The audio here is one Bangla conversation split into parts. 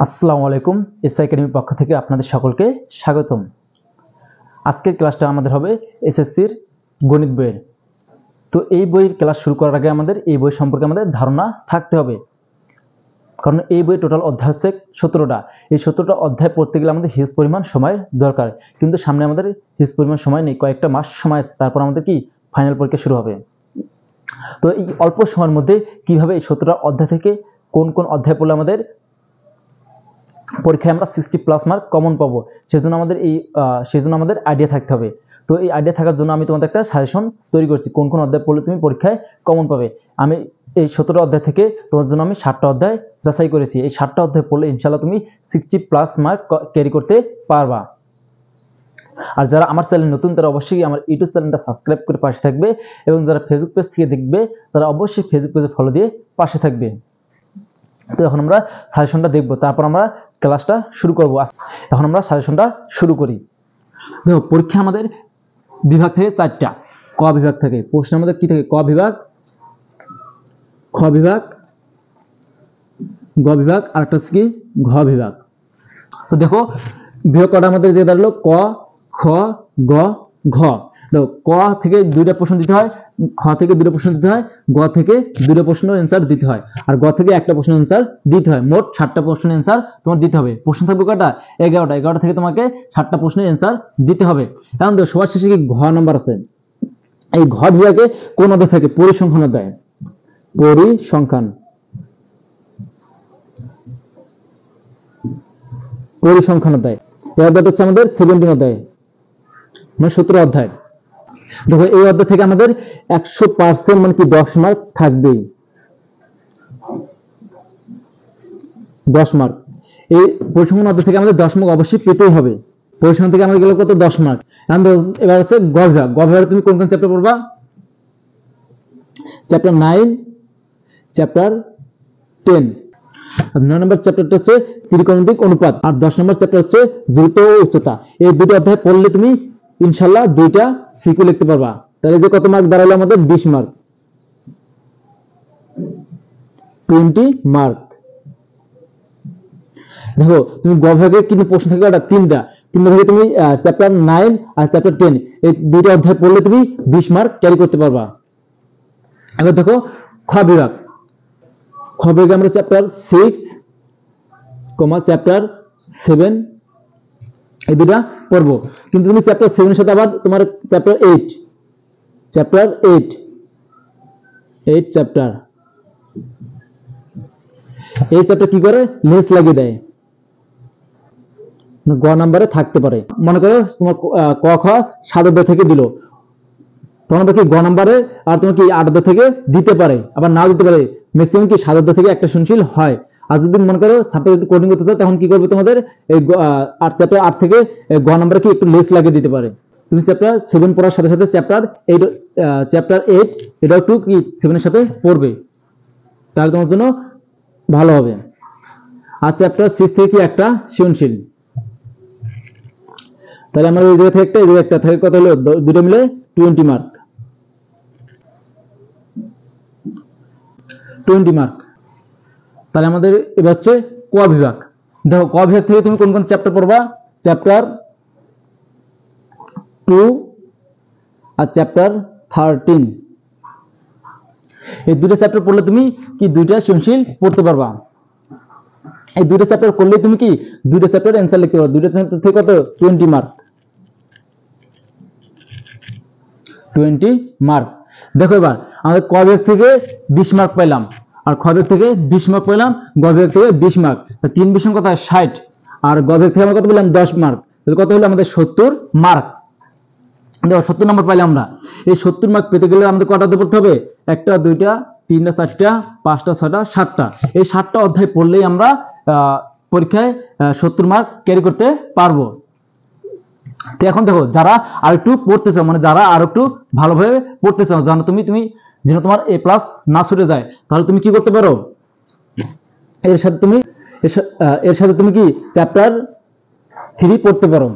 আসসালামু আলাইকুম। এসআই একাডেমির পক্ষ থেকে আপনাদের সকলকে স্বাগতম। আজকের ক্লাসটা আমাদের হবে এসএসসির গণিত বইয়ের। তো এই বইয়ের ক্লাস শুরু করার আগে আমাদের এই বই সম্পর্কে আমাদের ধারণা থাকতে হবে, কারণ এই বইয়ের টোটাল অধ্যায় হচ্ছে 17টা। এই 17টা অধ্যায় পড়তে গেলে আমাদের হিউজ পরিমাণ সময় দরকার, কিন্তু সামনে আমাদের হিউজ পরিমাণ সময় নেই, কয়েকটা মাস সময় আছে, তারপর আমাদের কি ফাইনাল পরীক্ষা শুরু হবে। তো এই অল্প সময়ের মধ্যে কিভাবে এই 17টা অধ্যায় থেকে কোন কোন অধ্যায় পড়লে আমাদের পরীক্ষায় আমরা 60+ মার্ক কমন পাবো, সেজন্য আমাদের আইডিয়া থাকতে হবে। তো এই আইডিয়া থাকার জন্য আমি তোমাদের একটা সাজেশন তৈরি করছি, কোন কোন অধ্যায় পড়লে তুমি পরীক্ষায় কমন পাবে। আমি এই 17টা অধ্যায় থেকে তোমার জন্য আমি 7টা অধ্যায় যাচাই করেছি। এই 7টা অধ্যায় পড়লে ইনশাআল্লাহ তুমি 60+ মার্ক ক্যারি করতে পারবা। আর যারা আমার চ্যানেল নতুন তারা অবশ্যই আমার ইউটিউব চ্যানেলটা সাবস্ক্রাইব করে পাশে থাকবে, এবং যারা ফেসবুক পেজ থেকে দেখবে তারা অবশ্যই ফেসবুক পেজে ফলো দিয়ে পাশে থাকবে। তো এখন আমরা সাজেশনটা দেখব, তারপর আমরা ক্লাসটা শুরু করব। এখন আমরা সাজেশনটা শুরু করি। দেখো, পরীক্ষা আমাদের বিভাগ থেকে 4টা। ক বিভাগ থেকে প্রশ্ন আমাদের কি থাকে? ক বিভাগ, খ বিভাগ, গ বিভাগ, আর একটা হচ্ছে কি ঘ বিভাগ। তো দেখো, বিভাগ কটা আমাদের যে দাঁড়ালো ক, খ, গ, ঘ। দেখো, ক থেকে 2টা প্রশ্ন দিতে হয়, খ থেকে 2টা প্রশ্ন দিতে হয়, গ থেকে 2টা প্রশ্ন অ্যান্সার দিতে হয়, আর গ থেকে একটা প্রশ্ন অ্যান্সার দিতে হয়। মোট 7টা প্রশ্ন অ্যান্সার তোমার দিতে হবে। প্রশ্ন থাকবে কয়টা? 11টা। 11টা থেকে তোমাকে 7টা প্রশ্নের অ্যান্সার দিতে হবে। এখন দেখো, সবার শেষে কি ঘ নাম্বার আছে। এই ঘ বিভাগে কোন অধ্যায় থাকে? পরিসংখ্যান অধ্যায়। পরিসংখ্যান, পরিসংখ্যান অধ্যায়। এই অধ্যায়টা হচ্ছে আমাদের 17 অধ্যায়, মানে 17 অধ্যায়। দেখো, এই অধ্যায় থেকে আমাদের 100% মানে কি 10 মার্ক থাকবেই। 10 মার্ক এই পরিসংখ্যান অধ্যায় থেকে আমাদের 10 মার্ক অবশ্যই পেতেই হবে। পরিসংখ্যান থেকে আমাদের গেল কত? 10 মার্ক। এবার আছে গ বিভাগ। গ বিভাগে তুমি কোন কোন চ্যাপ্টার পড়বা? Chapter 9, chapter 10। 9 নম্বর চ্যাপ্টারটা হচ্ছে ত্রিকোণমিতিক অনুপাত, আর 10 নম্বর চ্যাপ্টার হচ্ছে দ্রুত ও উচ্চতা। এই দুটো অধ্যায় পড়লে তুমি ইনশাআল্লাহ 2টা সিকিউ লিখতে পারবা। তাহলে যে কত মার্ক দাঁড়ালো আমাদের? 20 মার্ক, 20 মার্ক। দেখো, তুমি গ বিভাগে কিন্তু প্রশ্ন থাকবে 3টা থেকে তুমি চ্যাপ্টার 9 আর চ্যাপ্টার 10 এই দুটো অধ্যায় পড়লে তুমি 20 মার্ক ক্যারি করতে পারবা। এবার দেখো, খ বিভাগ। খ বিভাগে আমরা চ্যাপ্টার 6, চ্যাপ্টার 7 এই দুটা পড়বো, কিন্তু তুমি চ্যাপ্টার 7 এর সাথে আবার তোমার চ্যাপ্টার 8 চ্যাপ্টার এই চ্যাপ্টার কি করে? লেস লাগিয়ে দেয়, গ নাম্বারে থাকতে পারে। মনে করো তোমার ক খ 7 অধ্যায় থেকে দিল, তখন কি গ নাম্বারে আর তোমার কি 8 অধ্যায় থেকে দিতে পারে, আবার নাও দিতে পারে। ম্যাক্সিমাম কি 7 অধ্যায় থেকে একটা সৃজনশীল হয়। আর যদি মনে করো সাপোজ যদি কোডিং করতে চাও, তখন কি করবে? তোমাদের এই চ্যাপ্টার 8 থেকে গ নাম্বারে কি একটু লেস লাগিয়ে দিতে পারে। তুমি চ্যাপ্টার 7 পড়ার সাথে সাথে চ্যাপ্টার 8 এটাও একটু কি 7 এর সাথে পড়বে, তাহলে তোমার জন্য ভালো হবে। আর চ্যাপ্টার 6 থেকে কি একটা সৃজনশীল, তাহলে আমরা এই জায়গা থেকে একটা, এই জায়গা একটা থেকে কত হলো? দুটো মিলে 20 মার্ক। 20 মার্ক। তাহলে আমাদের এবার হচ্ছে ক বিভাগ। দেখো, ক বিভাগ থেকে তুমি কোন কোন চ্যাপ্টার পড়বা? চ্যাপ্টার 2 আর চ্যাপ্টার 13। এই দুটো চ্যাপ্টার পড়লে তুমি কি 2টা সৃজনশীল পড়তে পারবা। এই দুটো চ্যাপ্টার করলে তুমি কি 2টা চ্যাপ্টার অ্যান্সার লিখতে পারবা। 2টা চ্যাপ্টার থেকে কত? 20 মার্ক, 20 মার্ক। দেখো, এবার আমাদের ক বিভাগ থেকে 20 মার্ক পাইলাম, আর খ বিভাগ থেকে 20 মার্ক পেলাম, গ বিভাগ থেকে 20 মার্ক। 3 20 কত হয়? 60। আর গ বিভাগ থেকে আমরা কত পেলাম? 10 মার্ক। তাহলে কত হলো আমাদের? 70 মার্ক। দেখো, 70 নম্বর পাইলাম আমরা। এই 70 মার্ক পেতে গেলে আমাদের কটা অধ্যায় পড়তে হবে? 1টা 2টা 3টা 4টা 5টা 6টা 7টা। এই 7টা অধ্যায় পড়লেই আমরা পরীক্ষায় 70 মার্ক ক্যারি করতে পারবো। তো এখন দেখো, যারা আর একটু পড়তে চাও, মানে যারা আর একটু ভালোভাবে পড়তে চাও, জানো তুমি যেন তোমার A+ না ছুটে যায়, তাহলে তুমি কি করতে পারো? এর সাথে তুমি কি চ্যাপ্টার 3 পড়তে পারো।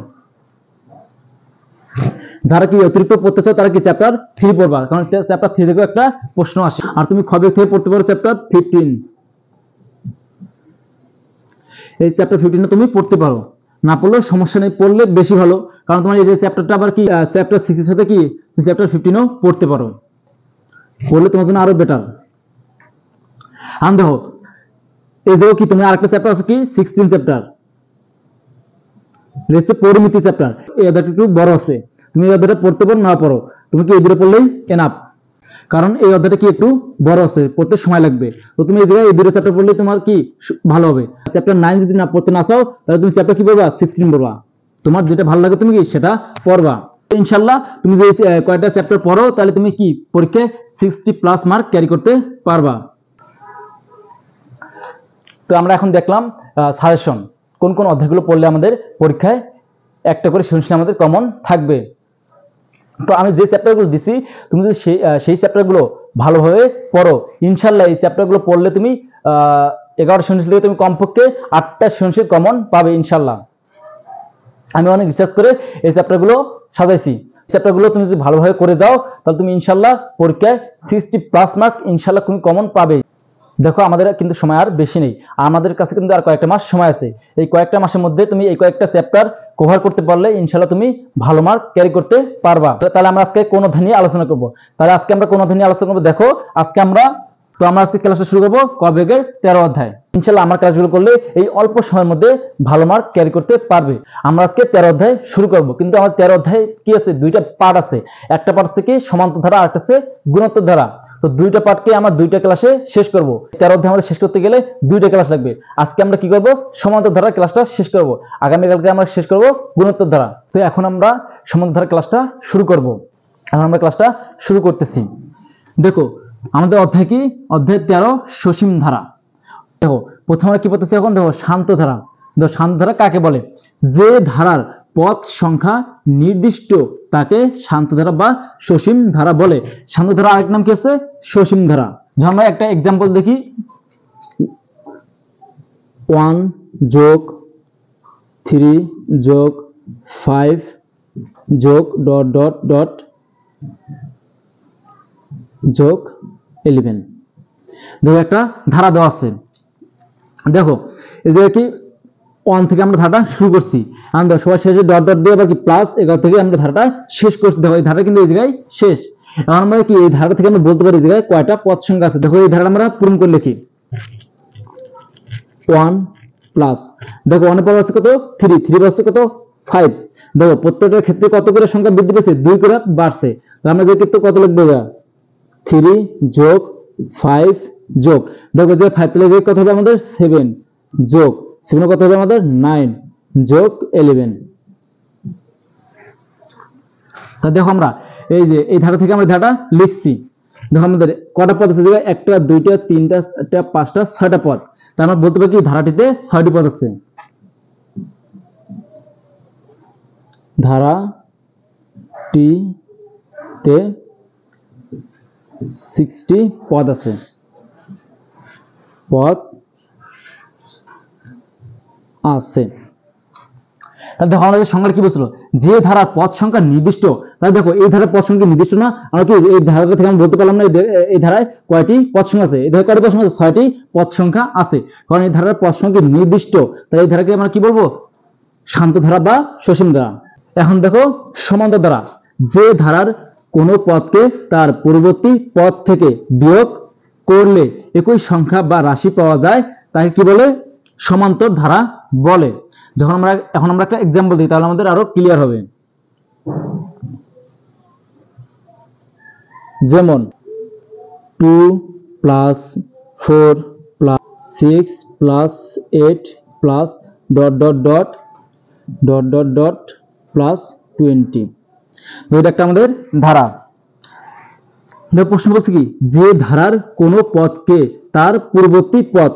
যারা কি অতিরিক্ত পড়তে চাও তারা কি চ্যাপ্টার 3 পড়বা, কারণ চ্যাপ্টার 3 থেকে একটা প্রশ্ন আসে। আর তুমি খ বিভাগ থেকে পড়তে পারো চ্যাপ্টার 15। এই চ্যাপ্টার 15 তুমি পড়তে পারো, না পড়লেও সমস্যা নেই, পড়লে বেশি ভালো, কারণ তোমার এই চ্যাপ্টারটা আবার কি চ্যাপ্টার 6 এর সাথে কি চ্যাপ্টার 15ও পড়তে পারো, পড়লে তোমার জন্য আরো বেটার। আর দেখো এই দেখো কি তুমি আরেকটা চ্যাপ্টার আছে কি 16 চ্যাপ্টার, হচ্ছে পরিমিতি চ্যাপ্টার। এই অধ্যায়টা একটু বড় আছে, তুমি এই অধ্যায়টা পড়তে পারো না পড়ো, তুমি কি এই দুটো পড়লেই এনাফ, কারণ এই অধ্যায়টা কি একটু বড় আছে, পড়তে সময় লাগবে। তো তুমি এই জায়গায় এই দুটো চ্যাপ্টার পড়লে তোমার কি ভালো হবে। চ্যাপ্টার 9 যদি না পড়তে না চাও তাহলে তুমি চ্যাপ্টার কি পড়বা 16 পড়বা, তোমার যেটা ভালো লাগে তুমি কি সেটা পড়বা। ইনশাআল্লাহ তুমি যদি কয়েকটা চ্যাপ্টার পড়ো তাহলে তুমি কি পরীক্ষায় 60+ মার্ক ক্যারি করতে পারবা। তো আমরা এখন দেখলাম সাজেশন, কোন কোন অধ্যায়গুলো পড়লে আমাদের পরীক্ষায় একটা করে সৃজনশীল আমাদের কমন থাকবে। তো আমি যে চ্যাপ্টারগুলো দিছি তুমি যদি সেই চ্যাপ্টারগুলো ভালোভাবে পড়ো, ইনশাআল্লাহ এই চ্যাপ্টারগুলো পড়লে তুমি 11 সৃজনশীল থেকে তুমি কমপক্ষে 8টা সৃজনশীল কমন পাবে ইনশাআল্লাহ। আমি অনেক রিসার্চ করে এই চ্যাপ্টারগুলো সাজাইছি, চ্যাপ্টারগুলো তুমি যদি ভালোভাবে করে যাও তাহলে তুমি ইনশাআল্লাহ পরীক্ষায় 60+ মার্ক ইনশাআল্লাহ তুমি কমন পাবে। দেখো আমাদের কিন্তু সময় আর বেশি নেই, আমাদের কাছে কিন্তু আর কয়েকটা মাস সময় আছে। এই কয়েকটা মাসের মধ্যে তুমি এই কয়েকটা চ্যাপ্টার কভার করতে পারলে ইনশাআল্লাহ তুমি ভালো মার্ক ক্যারি করতে পারবা। তাহলে আমরা আজকে কোন অধ্যায় নিয়ে আলোচনা করব, তাহলে আজকে আমরা কোন অধ্যায় নিয়ে আলোচনা করব, দেখো আজকে আমরা ক্লাসটা শুরু করব ক বিভাগের 13 অধ্যায়। ইনশাআল্লাহ আমার ক্লাসগুলো করলে এই অল্প সময়ের মধ্যে ভালো মার্ক ক্যারি করতে পারবে। আমরা আজকে 13 অধ্যায় শুরু করব, কিন্তু আমার 13 অধ্যায় কি আছে, দুইটা পার্ট আছে। একটা পার্ট হচ্ছে কি সমান্তর ধারা, আরেকটা হচ্ছে গুণোত্তর ধারা। তো দুইটা পার্টকে আমরা দুইটা ক্লাসে শেষ করব। 13 অধ্যায় আমাদের শেষ করতে গেলে দুইটা ক্লাস লাগবে। আজকে আমরা কি করব, সমান্তর ধারার ক্লাসটা শেষ করব, আগামীকালকে আমরা শেষ করব গুণোত্তর ধারা। তো এখন আমরা সমান্তর ধারার ক্লাসটা শুরু করব। এখন আমরা ক্লাসটা শুরু করতেছি। দেখো আমাদের অধ্যায় কি, অধ্যায় 13 সসীম ধারা। দেখো প্রথমে কি পড়তেছি এখন, দেখো শান্ত ধারা। দেখো শান্ত ধারা কাকে বলে, যে ধারার পথ সংখ্যা নির্দিষ্ট তাকে শান্ত ধারা বা সসীম ধারা বলে। শান্ত ধারা আরেক নাম কি আছে, সসীম ধারা। ধর আমরা একটা एग्जांपल দেখি, 1 + 3 + 5 + 11। দেখো একটা ধারা দেওয়া আছে, দেখো এই যে কি 1 থেকে আমরা ধারাটা শুরু করছি, আমরা সবার শেষে ডট ডট দিয়ে আবার কি প্লাস 11 থেকে আমরা ধারাটা শেষ করছি। দেখো এই ধারা কিন্তু এই জায়গায় শেষ। এখন আমরা কি এই ধারা থেকে আমরা বলতে পারি এই জায়গায় কয়টা পদ সংখ্যা আছে। দেখো এই ধারাটা আমরা পূরণ করে লিখি 1 প্লাস, দেখো 1 এর পর আছে কত 3, 3 এর আছে কত 5। দেখো প্রত্যেকটার ক্ষেত্রে কত করে সংখ্যা বৃদ্ধি পেয়েছে, 2 করে বাড়ছে। তাহলে আমরা যে ক্ষেত্রে কত লিখবো, 3 + 5 যোগ, দেখো যে 5 থেকে যে কত হবে আমাদের 7 যোগ 7 কত হবে আমাদের 9 যোগ 11। তা দেখো আমরা এই যে এই ধারা থেকে আমরা ধারাটা লিখছি। দেখো আমাদের কটা পদ আছে, একটা দুইটা তিনটা চারটা পাঁচটা ছয়টা পদ। তার আমরা বলতে পারি কি ধারাটিতে 6টি পদ আছে, ধারাটিতে 60 পদ আছে, পদ আছে। তাহলে দেখো আমাদের সংজ্ঞা কি বলছিল, যে ধারার পদ সংখ্যা নির্দিষ্ট। তাহলে দেখো এই ধারার পদ সংখ্যা নির্দিষ্ট না, আমরা কি এই ধারাটা থেকে আমরা বলতে পারলাম না এই ধারায় কয়টি পদ সংখ্যা আছে। এই ধারায় কয়টি পদ সংখ্যা আছে, 6টি পদ সংখ্যা আছে, কারণ এই ধারার পদ সংখ্যা নির্দিষ্ট। তাহলে এই ধারাকে আমরা কি বলবো, শান্ত ধারা বা সসীম ধারা। এখন দেখো সমান্তর ধারা, যে ধারার কোন পদকে তার পূর্ববর্তী পদ থেকে বিয়োগ করলে একই সংখ্যা বা রাশি পাওয়া যায় তাকে কি বলে, সমান্তর ধারা বলে। যখন আমরা এখন আমরা একটা एग्जांपल দিই তাহলে আমাদের আরো ক্লিয়ার হবে। যেমন 2 + 4 + 6 + 8 + ... +20। এটা একটা আমাদের ধারা। দেখো প্রশ্ন বলছে কি, যে ধারার কোন পদকে তার পূর্ববর্তী পদ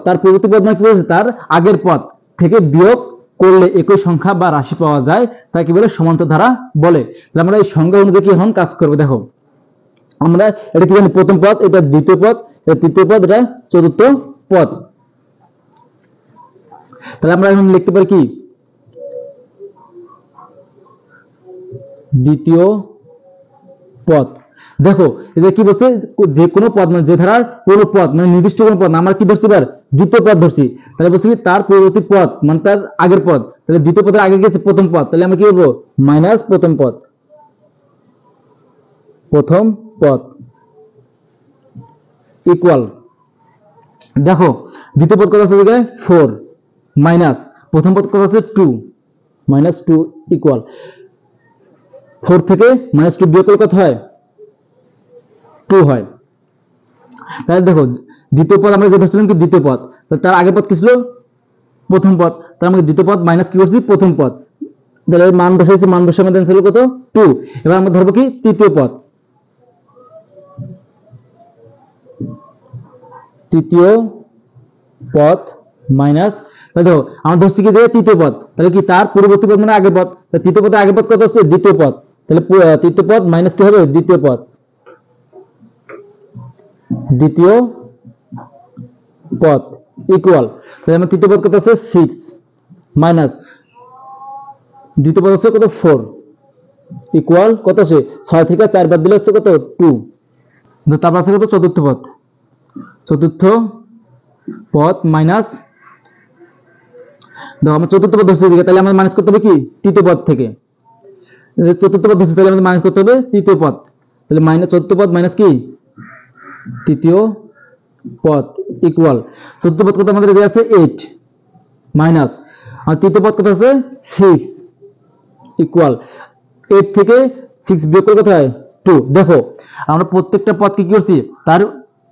মানে কি বলছে, তার আগের পদ থেকে বিয়োগ করলে একই সংখ্যা বা রাশি পাওয়া যায় তাকে কি বলে, সমান্তর ধারা বলে। তাহলে আমরা এই সংজ্ঞা অনুযায়ী কি এখন কাজ করব। দেখো আমরা এটা কি জানি, প্রথম পদ, এটা দ্বিতীয় পদ, এটা তৃতীয় পদ, এটা চতুর্থ পদ। তাহলে আমরা এখন লিখতে পারি কি, দ্বিতীয় পদ। দেখো এটা কি বলছে, যে কোনো পদ মানে যে ধারার কোনো পদ মানে নির্দিষ্ট কোনো পদ, আমরা কি ধরছি এবার দ্বিতীয় পদ ধরছি, তাহলে বলছি কি তার পূর্ববর্তী পদ মানে তার আগের পদ, তাহলে দ্বিতীয় পদের আগে গেছে প্রথম পদ, তাহলে আমরা কি বলবো মাইনাস প্রথম পদ, প্রথম পদ ইকুয়াল, দেখো দ্বিতীয় পদ কত আছে জায়গায় 4 মাইনাস প্রথম পদ কত আছে 2 মাইনাস 2 ইকুয়াল 4 থেকে মাইনাস 2 বিয়োগ করলে কত হয় 2 হয়। তাহলে দেখো দ্বিতীয় পদ আমরা যে ধরছিলাম কি দ্বিতীয় পদ, তার আগের পদ কি ছিল প্রথম পদ, তার মানে দ্বিতীয় পদ মাইনাস কি করছি প্রথম পদ, তাহলে মান বসাইছি, মান বসে আমাদের অ্যানসার হলো কত 2। এবার আমরা ধরবো কি তৃতীয় পদ, তৃতীয় পদ মাইনাস, তাহলে দেখো আমরা ধরছি কি যে তৃতীয় পদ, তাহলে কি তার পূর্ববর্তী পদ মানে আগের পদ, তৃতীয় পদের আগের পদ কত হচ্ছে দ্বিতীয় পদ, তাহলে তৃতীয় পদ মাইনাস কি হবে দ্বিতীয় পদ, দ্বিতীয় পদ ইকুয়াল, তাহলে আমার তৃতীয় পদ কত আছে 6 মাইনাস দ্বিতীয় পদ হচ্ছে কত 4 ইকুয়াল কত আছে 6 থেকে 4 বাদ দিলে হচ্ছে কত 2, তারপর আছে কত চতুর্থ পদ, চতুর্থ পদ মাইনাস, দেখো আমরা চতুর্থ পদ ধরছি দিকে, তাহলে আমাদের মাইনাস করতে হবে কি তৃতীয় পদ থেকে, চতুর্থ পদ ধরছি তাহলে আমাদের মাইনাস করতে হবে তৃতীয় পদ, তাহলে মাইনাস চতুর্থ পদ মাইনাস কি তৃতীয় পদ ইকুয়াল, চতুর্থ পদ কত আমাদের আছে 8 মাইনাস, আর তৃতীয় পদ কত আছে 6 ইকুয়াল 8 থেকে 6 বিয়োগ করলে কত হয় 2। দেখো আমরা প্রত্যেকটা পদকে কি করছি তার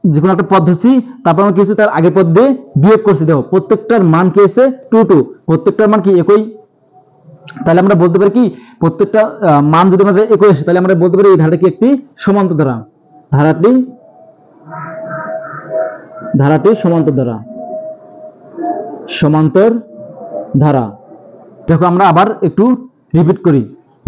যে কোনো একটা পদ ধরছি, তারপর আমরা কি করছি তার আগের পদ দিয়ে বিয়োগ করছি, দেখো প্রত্যেকটার মান কি আছে 2 2, প্রত্যেকটার মান কি একই, তাহলে আমরা বলতে পারি কি প্রত্যেকটা মান যদি আমাদের একই আসে তাহলে আমরা বলতে পারি এই ধারাটা কি একটি সমান্তর ধারা, ধারাটি সমান্তর ধারা, সমান্তর ধারা। দেখো আমরা আবার একটু রিপিট করি,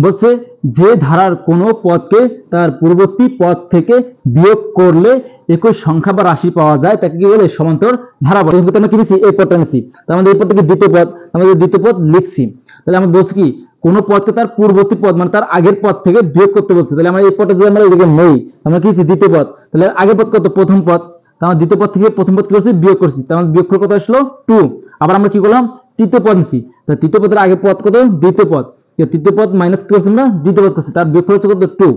বলছে যে ধারার কোনো পদকে তার পূর্ববর্তী পদ থেকে বিয়োগ করলে একই সংখ্যা বা রাশি পাওয়া যায় তাকে কি বলে সমান্তর ধারা বলে। আমরা কি নিছি এই পদটা নিছি, তার মানে এই পদটাকে দ্বিতীয় পদ, আমরা দ্বিতীয় পদ লিখছি, তাহলে আমরা বলছি কি কোন পদকে তার পূর্ববর্তী পদ মানে তার আগের পদ থেকে বিয়োগ করতে বলছে, তাহলে আমরা এই পদটা যদি আমরা এদিকে নেই আমরা কি দ্বিতীয় পদ, তাহলে আগের পদ কত প্রথম পদ, তাহলে দ্বিতীয় পদ থেকে প্রথম পদ কি করছি বিয়োগ করছি, তাহলে বিয়োগ করে কত আসলো 2। আবার আমরা কি করলাম তৃতীয় পদ নিছি, তাহলে তৃতীয় পদের আগের পদ কত দ্বিতীয় পদ, তৃতীয় পদ মাইনাস কি করছি আমরা দ্বিতীয় পদ করছি, তার বিয়োগ হচ্ছে কত 2।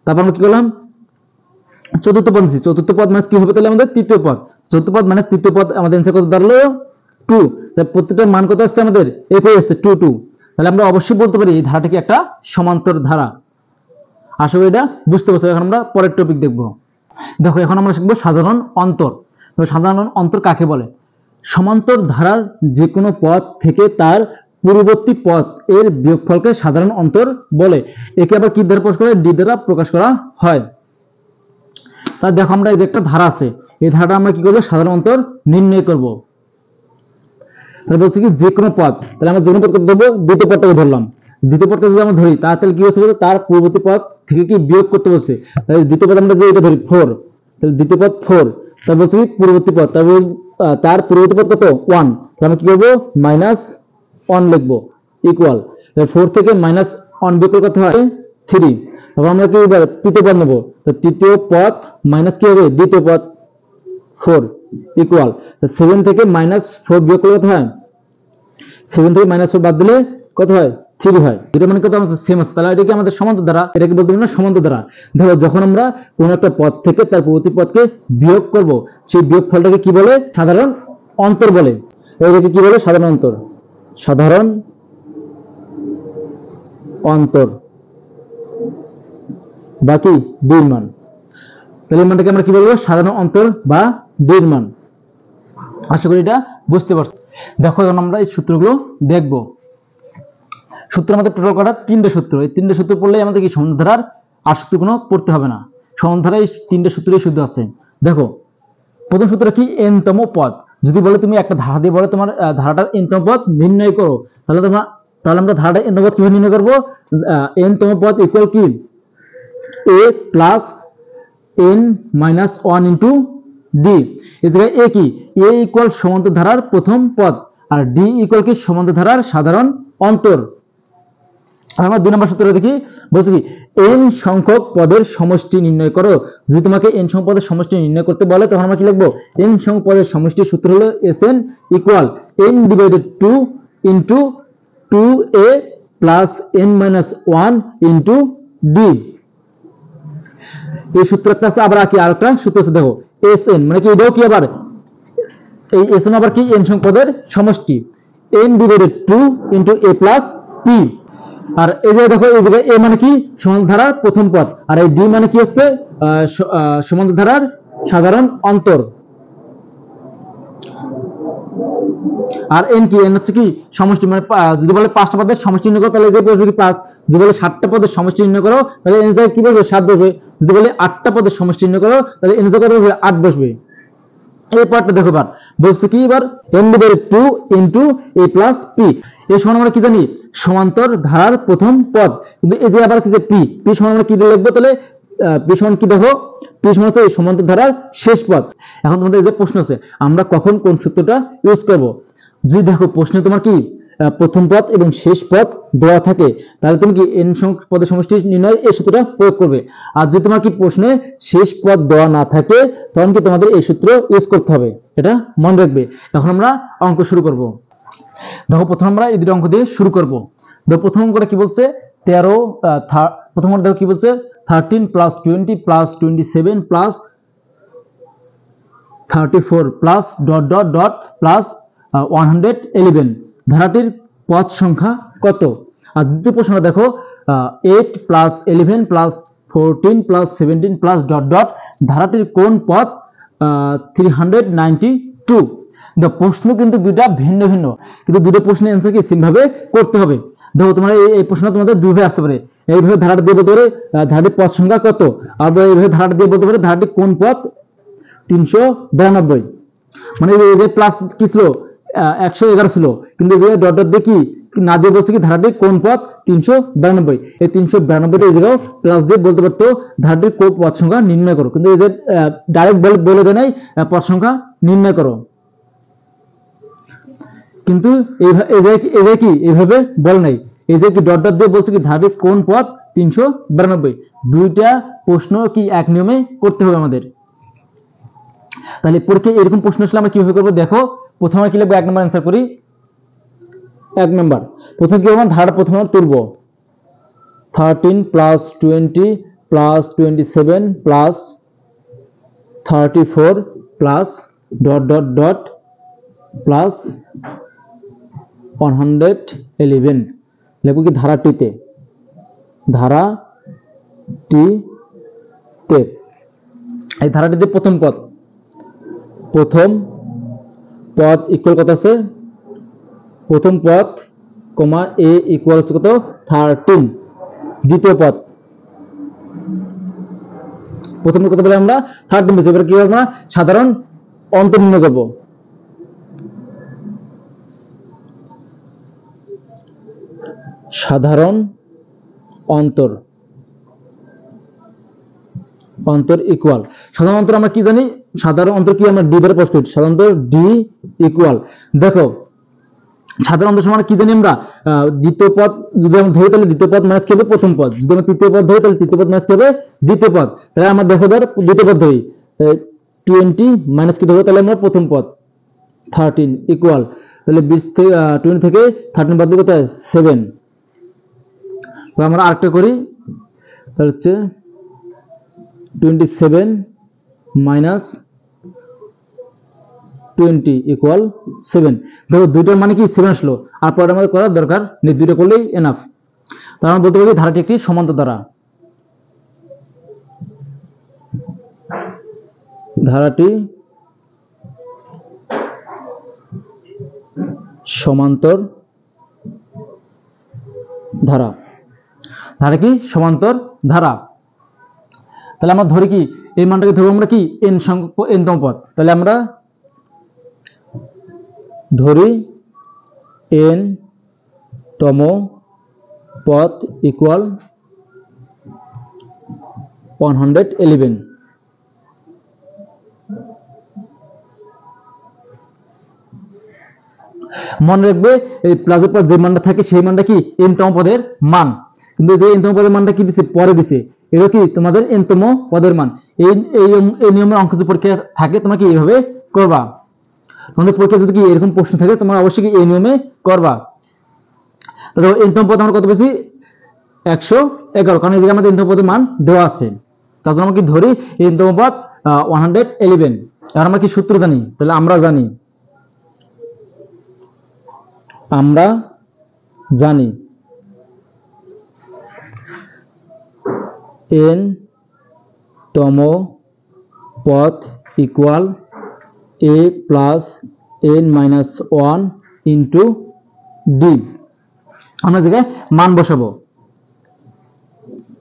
তারপর আমরা কি করলাম চতুর্থ পদ নিছি, চতুর্থ পদ মাইনাস কি হবে তাহলে আমাদের তৃতীয় পদ, চতুর্থ পদ মাইনাস তৃতীয় পদ আমাদের অ্যানসার কত দাঁড়ালো 2। তাহলে প্রত্যেকটার মান কত আসছে আমাদের একই আসছে 2 2, তাহলে আমরা অবশ্যই বলতে পারি এই ধারাটা কি একটা সমান্তর ধারা। আশা করি এটা বুঝতে পারছো। এখন আমরা পরের টপিক দেখব। দেখো এখন আমরা শিখবো সাধারণ অন্তর। সাধারণ অন্তর কাকে বলে? সমান্তর ধারার যে কোনো পদ থেকে তার পূর্ববর্তী পদ এর বিয়োগফলকে সাধারণ অন্তর বলে। একে আবার কি দ্বারা প্রকাশ করে? ডি দ্বারা প্রকাশ করা হয়। তাহলে দেখো আমরা এই যে একটা ধারা আছে, এই ধারাটা আমরা কি করবো? সাধারণ অন্তর নির্ণয় করব। তাহলে বলছি কি যে কোনো পদ, তাহলে আমরা যে কোনো পদকে ধরবো, দ্বিতীয় পদটাকে ধরলাম। দ্বিতীয় পদকে যদি আমরা ধরি তাহলে কি হচ্ছে? তার পূর্ববর্তী পদ থেকে কি বিয়োগ করতে বলছে। তাহলে দ্বিতীয় পদ আমরা যে এটা ধরি 4, তাহলে দ্বিতীয় পদ 4, তারপর বলছি পূর্ববর্তী পদ, তার পূর্ববর্তী পদ কত 1, তাহলে আমরা কি করবো? -1 লিখবো ইকুয়াল 4 থেকে -1 বিয়োগ করলে কত হয়? 3। তারপর আমরা কি এবার তৃতীয় পদ নেবো, তো তৃতীয় পদ মাইনাস কি হবে? দ্বিতীয় পদ 4 ইকুয়াল 7 থেকে -4 বিয়োগ করলে কত হয়? 7 থেকে -4 বাদ দিলে কত হয়? 3 হয়। এটা মানে কত? আমাদের সেম আছে। তাহলে এটা কি আমাদের সমান্তর ধারা? এটাকে বলতে পারি না সমান্তর ধারা। দেখো যখন আমরা কোন একটা পদ থেকে তার পরবর্তী পদকে বিয়োগ করব, সেই বিয়োগ ফলটাকে কি বলে? সাধারণ অন্তর বলে। এটাকে কি বলে? সাধারণ অন্তর। সাধারণ অন্তর বাকি দুই মান। তাহলে এই মানটাকে আমরা কি বলবো? সাধারণ অন্তর বা দুই মান। আশা করি এটা বুঝতে পারছো। দেখো এখন আমরা এই সূত্রগুলো দেখব। সূত্র আমাদের টোটাল কটা 3টে সূত্র। এই 3টে সূত্র পড়লে আমাদের কি সমান্তর ধারার আর সূত্র কোনো পড়তে হবে না। সমান্তর ধারায় এই 3টে সূত্রই শুদ্ধ আছে। দেখো প্রথম সূত্র কি? n তম পদ। যদি বলে তুমি একটা ধারা দিয়ে বলে তোমার ধারাটার n তম পদ নির্ণয় করো, তাহলে আমরা ধারাটা n তম পদ কিভাবে নির্ণয় করব? n তম পদ ইকুয়াল কি? a plus n-1 into D. এই জায়গায় a কি? a ইকুয়াল সমান্তর ধারার প্রথম পদ আর d ইকুয়াল কি? সমান্তর ধারার সাধারণ অন্তর। আমরা 2 নম্বর সূত্র দেখি, বলছে কি n সংখ্যক পদের সমষ্টি নির্ণয় করো। যদি তোমাকে n সংখ্যক পদের সমষ্টি নির্ণয় করতে বলে তখন আমরা কি লিখবো, n সংখ্যক পদের সমষ্টির সূত্র হলো Sn equal n divided 2 into 2a plus n minus 1 into d। এই সূত্রটা আছে, আবার কি আরেকটা সূত্র আছে দেখো, Sn মানে কি এটাও কি আবার এই Sn আবার কি n সংখ্যক পদের সমষ্টি n divided 2 into a plus p। আর এই যে দেখো এই জায়গায় a মানে কি সমান্তর ধারার প্রথম পদ, আর এই d মানে কি হচ্ছে সমান্তর ধারার সাধারণ অন্তর। আর n কি n হচ্ছে কি সমষ্টি, মানে যদি বলে 5টা পদের সমষ্টি নির্ণয় করো তাহলে এই যে বসবে কি 5, যদি বলে 7টা পদের সমষ্টি নির্ণয় করো তাহলে n এর জায়গায় কি বসবে 7 বসবে, যদি বলে 8টা পদের সমষ্টি নির্ণয় করো তাহলে n এর জায়গায় কত বসবে 8 বসবে। এই পার্টটা দেখো এবার বলছে কি, এবার n divided 2 into a plus p। এই সমান আমরা কি জানি সমান্তর ধারার প্রথম পদ, কিন্তু এই যে আবার কি যে p সমান আমরা কি লিখবো, তাহলে p সমান কি দেখো, p সমান হচ্ছে সমান্তর ধারার শেষ পদ। এখন তোমাদের এই যে প্রশ্ন আছে আমরা কখন কোন সূত্রটা ইউজ করব, যদি দেখো প্রশ্নে তোমার কি প্রথম পদ এবং শেষ পদ দেওয়া থাকে তাহলে তুমি কি n সংখ্যক পদের সমষ্টি নির্ণয় এই সূত্রটা প্রয়োগ করবে। আর যদি তোমার কি প্রশ্নে শেষ পদ দেওয়া না থাকে তখন কি তোমাদের এই সূত্র ইউজ করতে হবে, এটা মনে রাখবে। এখন আমরা অঙ্ক শুরু করব। দেখো প্রথম আমরা এই দুটো অঙ্ক দিয়ে শুরু করব। দেখো প্রথম অঙ্কটা কি বলছে 13, প্রথম অঙ্কটা দেখো কি বলছে 13 plus 20 plus 27 plus 34 plus dot dot dot plus 111 ধারাটির পদ সংখ্যা কত। আর দ্বিতীয় প্রশ্নটা দেখো 8 plus 11 plus 14 plus 17 plus dot dot ধারাটির কোন পদ 392। প্রশ্ন কিন্তু দুইটা ভিন্ন ভিন্ন, কিন্তু দুটো প্রশ্নের অ্যান্সার কি সেম ভাবে করতে হবে। দেখো তোমার এই প্রশ্ন তোমাদের দুইভাবে আসতে পারে, এইভাবে ধারাটা দিয়ে বলতে পারে ধারাটির পদ সংখ্যা কত, আর এইভাবে ধারাটা দিয়ে বলতে পারে ধারাটির কোন পদ 392। মানে এই যে প্লাস কি ছিল 111 ছিল, কিন্তু এই যে ডট ডট দিয়ে কি না দিয়ে বলছে কি ধারাটির কোন পদ 392। এই 392টা এই জায়গায় প্লাস দিয়ে বলতে পারতো ধারাটির কোন পদ সংখ্যা নির্ণয় করো, কিন্তু এই যে ডাইরেক্ট বলে দেয় নাই পদ সংখ্যা নির্ণয় করো, কিন্তু এই যে কি এইভাবে বল নাই, এই যে কি ডট ডট দিয়ে বলছে কি ধারাটির কোন পদ 392। দুইটা প্রশ্ন কি এক নিয়মে করতে হবে আমাদের। তাহলে পরীক্ষায় এরকম প্রশ্ন আসলে আমরা কিভাবে করবো, দেখো প্রথমে কি লিখবো, 1 নম্বর অ্যান্সার করি। 1 নম্বর প্রথমে কি আমরা ধারা প্রথমে তুলবো 13 plus 20 plus 27 plus 34 plus dot dot dot plus 111 লিখবো কি ধারাটিতে এই ধারাটিতে প্রথম পদ ইকুয়াল কত আছে, প্রথম পদ কমা a ইকুয়াল কত 13। দ্বিতীয় পদ প্রথম কত বলে আমরা 13 পেয়েছি, এবার কি হবে আমরা সাধারণ অন্তর নির্ণয় করব। সাধারণ অন্তর ইকুয়াল সাধারণ অন্তর আমরা কি জানি, সাধারণ অন্তর কি আমরা ডি দ্বারা প্রকাশ করি, সাধারণ অন্তর ডি ইকুয়াল। দেখো সাধারণ অন্তর সমান কি জানি আমরা দ্বিতীয় পদ যদি আমরা ধরি তাহলে দ্বিতীয় পদ মাইনাস কি হবে প্রথম পদ, যদি আমরা তৃতীয় পদ ধরি তাহলে তৃতীয় পদ মাইনাস কি হবে দ্বিতীয় পদ। তাহলে আমরা দেখো এবার দ্বিতীয় পদ ধরি 20 মাইনাস কি ধরবো তাহলে আমরা প্রথম পদ 13 ইকুয়াল, তাহলে 20 থেকে 13 বাদ দিলে কত হয় 7। আমরা আরেকটা করি, তাহলে হচ্ছে 27 মাইনাস 20 ইকুয়াল 7। দেখো দুইটার মানে কি 7 আসলো, আর পরে আমাদের করার দরকার নেই, দুইটা করলেই এনাফ। তার মানে বলতে পারি ধারাটি একটি সমান্তর ধারা, ধারাটি সমান্তর ধারা, ধারা কি সমান্তর ধারা। তাহলে আমরা ধরি কি এই মানটাকে ধরবো আমরা কি n সংখ্যক n তম পদ, তাহলে আমরা ধরি n তম পদ ইকুয়াল 111। মনে রাখবে এই প্লাসের পর যে মানটা থাকে সেই মানটা কি n তম পদের মান। কিন্তু যে n তম পদের মানটা কি দিছে পরে দিছে, এটা কি তোমাদের n তম পদের মান। এই নিয়মের অঙ্ক যদি পরীক্ষা থাকে তোমরা কি এইভাবে করবা। তোমাদের পরীক্ষা যদি কি এরকম প্রশ্ন থাকে তোমরা অবশ্যই কি এই নিয়মে করবা। তো দেখো n তম পদ আমরা কত পেয়েছি 111, কারণ এদিকে আমাদের n তম পদের মান দেওয়া আছে। তার জন্য আমরা কি ধরি n তম পদ 111। আর আমরা কি সূত্র জানি, তাহলে আমরা জানি n তম পদ equal a plus n minus 1 into D. আমরা জায়গায় মান বসাবো।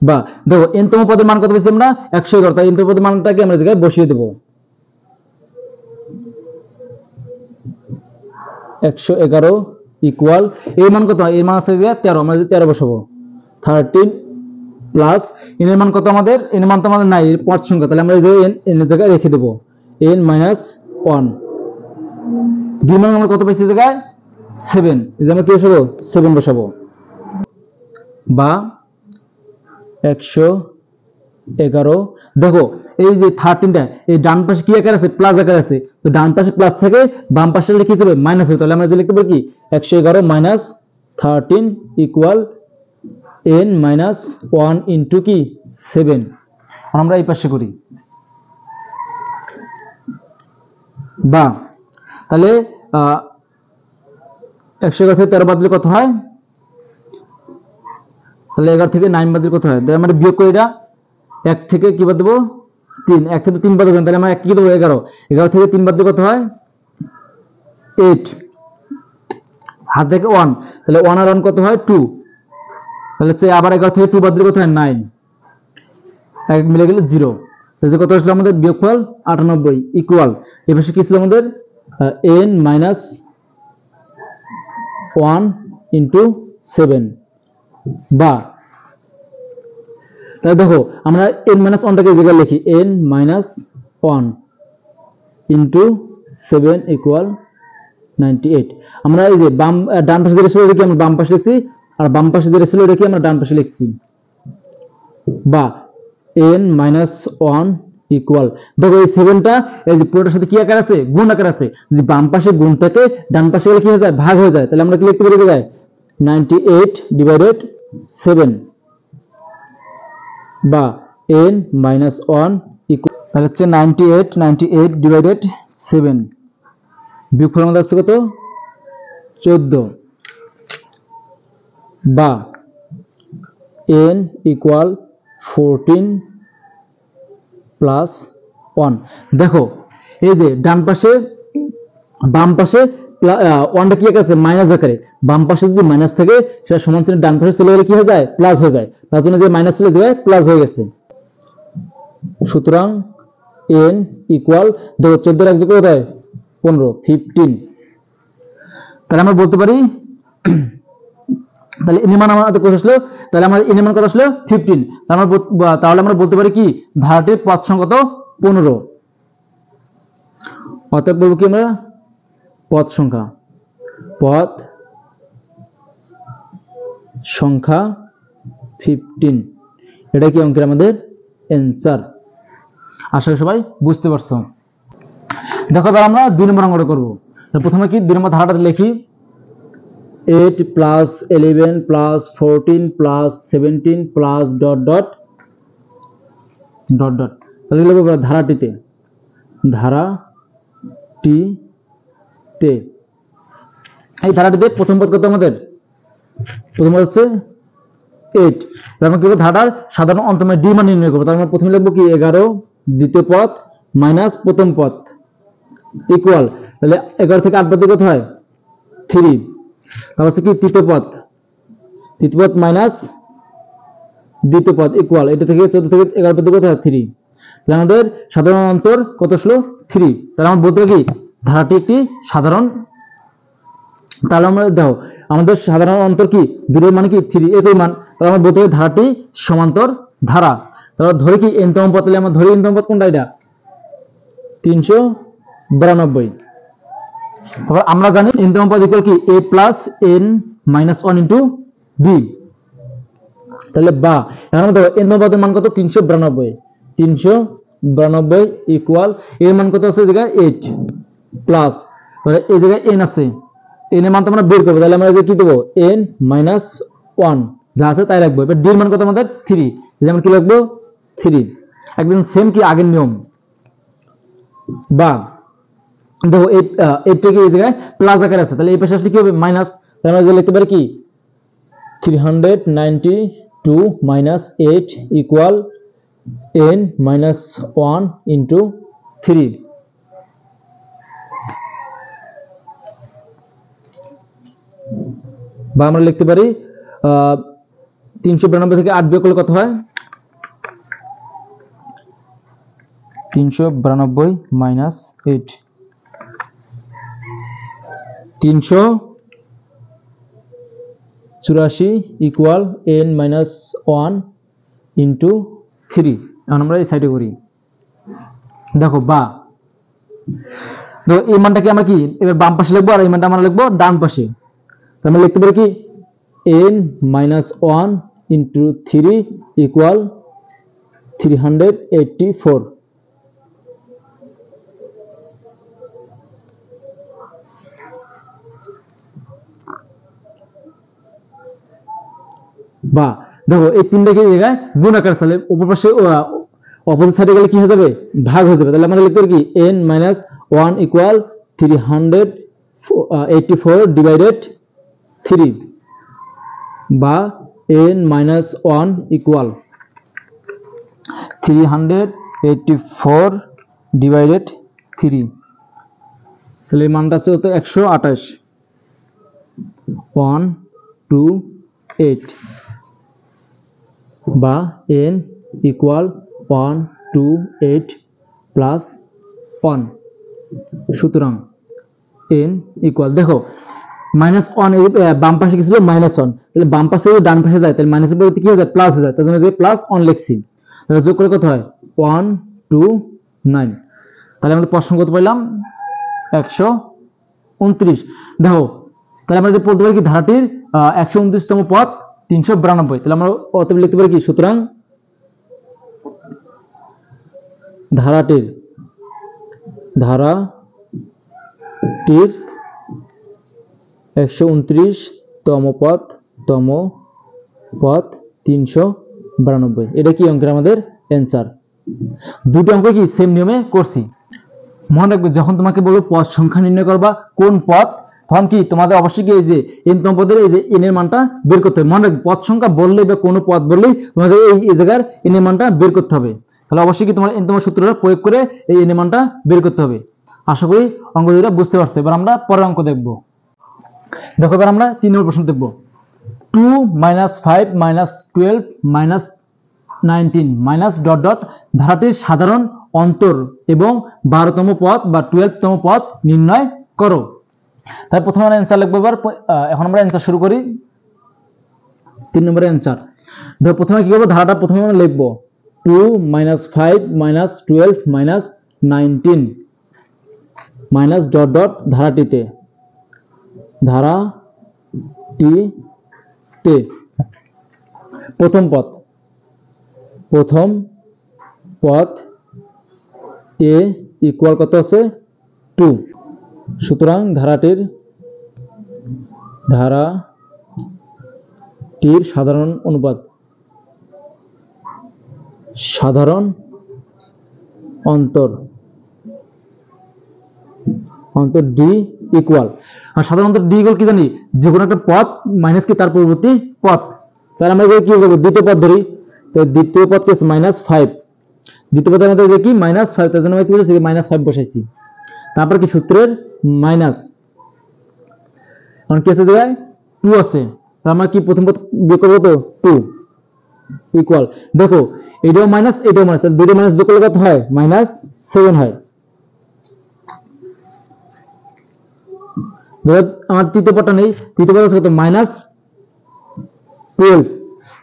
বা দেখো n তম পদের মান কত পেয়েছি আমরা 111, তাই n তম পদের মানটাকে আমরা জায়গায় বসিয়ে দেব। 111 ইকুয়াল এর মান কত, এর মান আছে 13, আমরা 13 বসাবো। 13 প্লাস n এর মান কত আমাদের, n এর মান তো আমাদের নাই, এর পদ সংখ্যা, তাহলে আমরা এই যে n এর জায়গায় রেখে দেব n মাইনাস 1। ডি মান আমরা কত পাইছি জায়গায় 7, এই যে আমরা কি বসাবো 7 বসাবো। বা 111, দেখো এই যে 13টা এই ডান পাশে কি আকার আছে, প্লাস আকার আছে, তো ডান পাশে প্লাস থেকে বাম পাশে লিখে যাবে মাইনাস হবে, তাহলে আমরা যে লিখতে পারি কি 111 minus 13 equal n minus 1 into কি 7। আমরা এই পাশে করি। বা তাহলে 111 থেকে 13 বাদ দিলে কত হয়, তাহলে 11 থেকে 9 বাদ দিলে কত হয়, তাহলে আমরা বিয়োগ করি এটা, 1 থেকে কি বাদ দেবো 3, 1 থেকে 3 বাদ দেবেন, তাহলে আমরা কি দেবো 11, 11 থেকে 3 বাদ দিলে কত হয় 8, হাত থেকে 1, তাহলে 1 আর 1 কত হয় 2, তাহলে আবার 11 থেকে 2 বাদ দিলে কত হয় 9, এক মিলে গেলে 0, তাহলে কত আসলো আমাদের বিয়োগফল 98 ইকুয়াল এই পাশে কি ছিল আমাদের n মাইনাস 1 ইন্টু 7। বা তাহলে দেখো আমরা n মাইনাস 1টাকে এই জায়গায় লিখি n মাইনাস 1 ইন্টু 7 ইকুয়াল 98। আমরা এই যে ডান পাশে যেটা ছিল এটা কি আমরা বাম পাশে লিখছি, আর বাম পাশে যেটা ছিল এটা কি আমরা ডান পাশে লিখছি। বা n মাইনাস 1 ইকুয়াল, দেখো এই 7টা এই যে পুরোটার সাথে কি আকার আছে, গুণ আকার আছে, যদি বাম পাশে গুণ থাকে ডান পাশে গেলে কি হয়ে যায় ভাগ হয়ে যায়, তাহলে আমরা কি লিখতে পারি জায়গায় 98 ডিভাইডেড 7। বা n মাইনাস 1 ইকুয়াল, তাহলে হচ্ছে 98 ডিভাইডেড 7, বিয়োগফল আমাদের আসছে কত 14। বা n ইকুয়াল 14 প্লাস 1। দেখো এই যে ডান পাশে বাম পাশে 1টা কি আছে মাইনাস আকারে, বাম পাশে যদি মাইনাস থাকে সেটা সমান চিহ্ন ডান পাশে চলে গেলে কি হয়ে যায় প্লাস হয়ে যায়, তার জন্য যে মাইনাস চলে যায় প্লাস হয়ে গেছে। সুতরাং n ইকুয়াল, দেখো 14 এক যোগ করে দেয় 15, 15। তাহলে আমরা বলতে পারি তাহলে n এর মান আমাদের কত আসলো, তাহলে আমরা n এর মান কত আসলো 15, তাহলে আমরা বলতে পারি কি ধারাটির পদ সংখ্যা কত 15। অতএব বলবো কি আমরা পদ সংখ্যা 15, এটা কি অঙ্কের আমাদের অ্যান্সার। আশা করি সবাই বুঝতে পারছো। দেখো এবার আমরা 2 নম্বর অঙ্কটা করব। প্রথমে কি 2 নম্বর ধারাটা লিখি 8 plus 11 plus 14 plus 17 plus dot dot dot dot, তাহলে লিখব ধারাটিতে এই ধারাটিতে প্রথম পদ কত আমাদের, প্রথম পদ হচ্ছে 8, আমরা কি ধারার সাধারণ অন্তমের ডি মান নির্ণয় করব। তাহলে আমরা প্রথমে লিখব কি 11 দ্বিতীয় পদ মাইনাস প্রথম পদ ইকুয়াল, তাহলে 11 থেকে 8 বাদ দিলে কত হয় 3, তারপর কি তৃতীয় পদ মাইনাস দ্বিতীয় পদ ইকুয়াল, এটা থেকে 14 থেকে 11 বাদ দিলে কত হয় 3, তাহলে আমাদের সাধারণ অন্তর কত আসলো 3। তাহলে আমরা বলতে পারি ধারাটি একটি সাধারণ, তাহলে আমরা দেখো আমাদের সাধারণ অন্তর কি 2 এর মানে কি 3 একই মান, তাহলে আমরা বলতে পারি ধারাটি সমান্তর ধারা। তাহলে ধরে কি n তম পদ, তাহলে আমরা ধরি n তম পদ কোনটা, এটা 392। তারপর আমরা জানি n তম পদ ইকুয়াল কি a plus n minus 1 into d, তাহলে বা এখন দেখো n তম পদের মান কত 392 392 ইকুয়াল এর মান কত আছে এই জায়গায় 8 প্লাস তাহলে এই জায়গায় n আছে n এর মান তো আমরা বের করব তাহলে আমরা এই যে কি দেব n - 1 যা আছে তাই রাখবো এবার d এর মান কত আমাদের 3 এই আমরা কি লিখবো 3 একদম সেম কি আগের নিয়ম বা দেখো 8 থেকে এই জায়গায় প্লাস আকারে আছে তাহলে এই পাশে আসলে কি হবে মাইনাস তাহলে আমরা লিখতে পারি কি 392 minus 8 equal n minus 1 into 3 বা আমরা লিখতে পারি 392 থেকে 8 বিয়োগ করলে কত হয় 392 minus 8 384 equal n minus 1 into 3 এখন আমরা এই সাইডে করি দেখো বা দেখো এই মানটাকে আমরা কি এবার বাম পাশে লিখবো আর এই মানটা আমরা লিখবো ডান পাশে তাহলে আমরা লিখতে পারি কি n minus 1 into 3 equal 384 বা দেখো এই তিনটাকে এই জায়গায় গুণ আকার চলে উপর পাশে অপোজিট সাইডে গেলে কি হয়ে যাবে ভাগ হয়ে যাবে তাহলে আমরা লিখতে পারি কি n minus 1 equal 384 divided 3 বা n minus 1 equal 384 divided 3 তাহলে এই মানটা আছে তো 128 128 বা n equal 128 plus 1 সুতরাং n equal দেখো -1 বাম পাশে কি ছিল -1 তাহলে বাম পাশে যদি ডান পাশে যায় তাহলে মাইনাসের পরিবর্তে কি হয়ে যায় প্লাস হয়ে যায় তার জন্য যে +1 লিখছি তাহলে যোগ করে কত হয় 129 তাহলে আমরা প্রশ্ন কত পেলাম 129 দেখো তাহলে আমরা যদি বলতে পারি কি ধারাটির 129 তম পদ 392 তাহলে আমরা অতএব লিখতে পারি কি সুতরাং ধারাটির 129 তম পদ 392 এটা কি অঙ্কের আমাদের অ্যানসার দুটো অঙ্ক কি সেম নিয়মে করছি মনে রাখবে যখন তোমাকে বলবো পদ সংখ্যা নির্ণয় করবা কোন পদ তখন কি তোমাদের অবশ্যই কি এই যে n তম পদের এই যে n এর মানটা বের করতে হবে মনে রাখবে পদ সংখ্যা বললে বা কোনো পদ বললেই তোমাদের এই জায়গার n এর মানটা বের করতে হবে তাহলে অবশ্যই কি তোমার n তম সূত্রটা প্রয়োগ করে এই n এর মানটা বের করতে হবে আশা করি অঙ্ক দুটো বুঝতে পারছো এবার আমরা পরের অঙ্ক দেখব দেখো এবার আমরা 3 নম্বর প্রশ্ন দেখব 2 - 5 - 12 - 19 মাইনাস ডট ডট ধারাটির সাধারণ অন্তর এবং 12 তম পদ বা 12 তম পদ নির্ণয় করো তাহলে প্রথমে আমরা অ্যানসার লিখব এবার এখন আমরা অ্যানসার শুরু করি 3 নম্বরের অ্যানসার দেখো প্রথমে কি করব ধারাটা প্রথমে আমরা লিখব 2 - 5 - 12 - 19 মাইনাস ডট ডট ধারাটিতে প্রথম পদ a ইকুয়াল কত আছে 2 সুতরাং ধারাটির সাধারণ অনুপাত সাধারণ অন্তর d ইকুয়াল আর সাধারণ অন্তর d ইকুয়াল কি জানি যে কোনো একটা পদ মাইনাস কি তার পরবর্তী পদ তাহলে আমরা কি করব দ্বিতীয় পদ ধরি তো দ্বিতীয় পদ কি আছে -5 দ্বিতীয় পদের মধ্যে যে কি -5 তার জন্য আমরা কি বলেছি -5 বসাইছি তারপর কি সূত্রের মাইনাস এখন কি আছে জায়গায় 2 আছে তাহলে আমরা কি প্রথম পদ বিয়োগ করব তো 2 ইকুয়াল দেখো এটাও মাইনাস এটাও মাইনাস তাহলে দুটো মাইনাস যোগ করলে কত হয় -7 হয় আমার তৃতীয় পদটা নেই তৃতীয় পদ আছে কত -12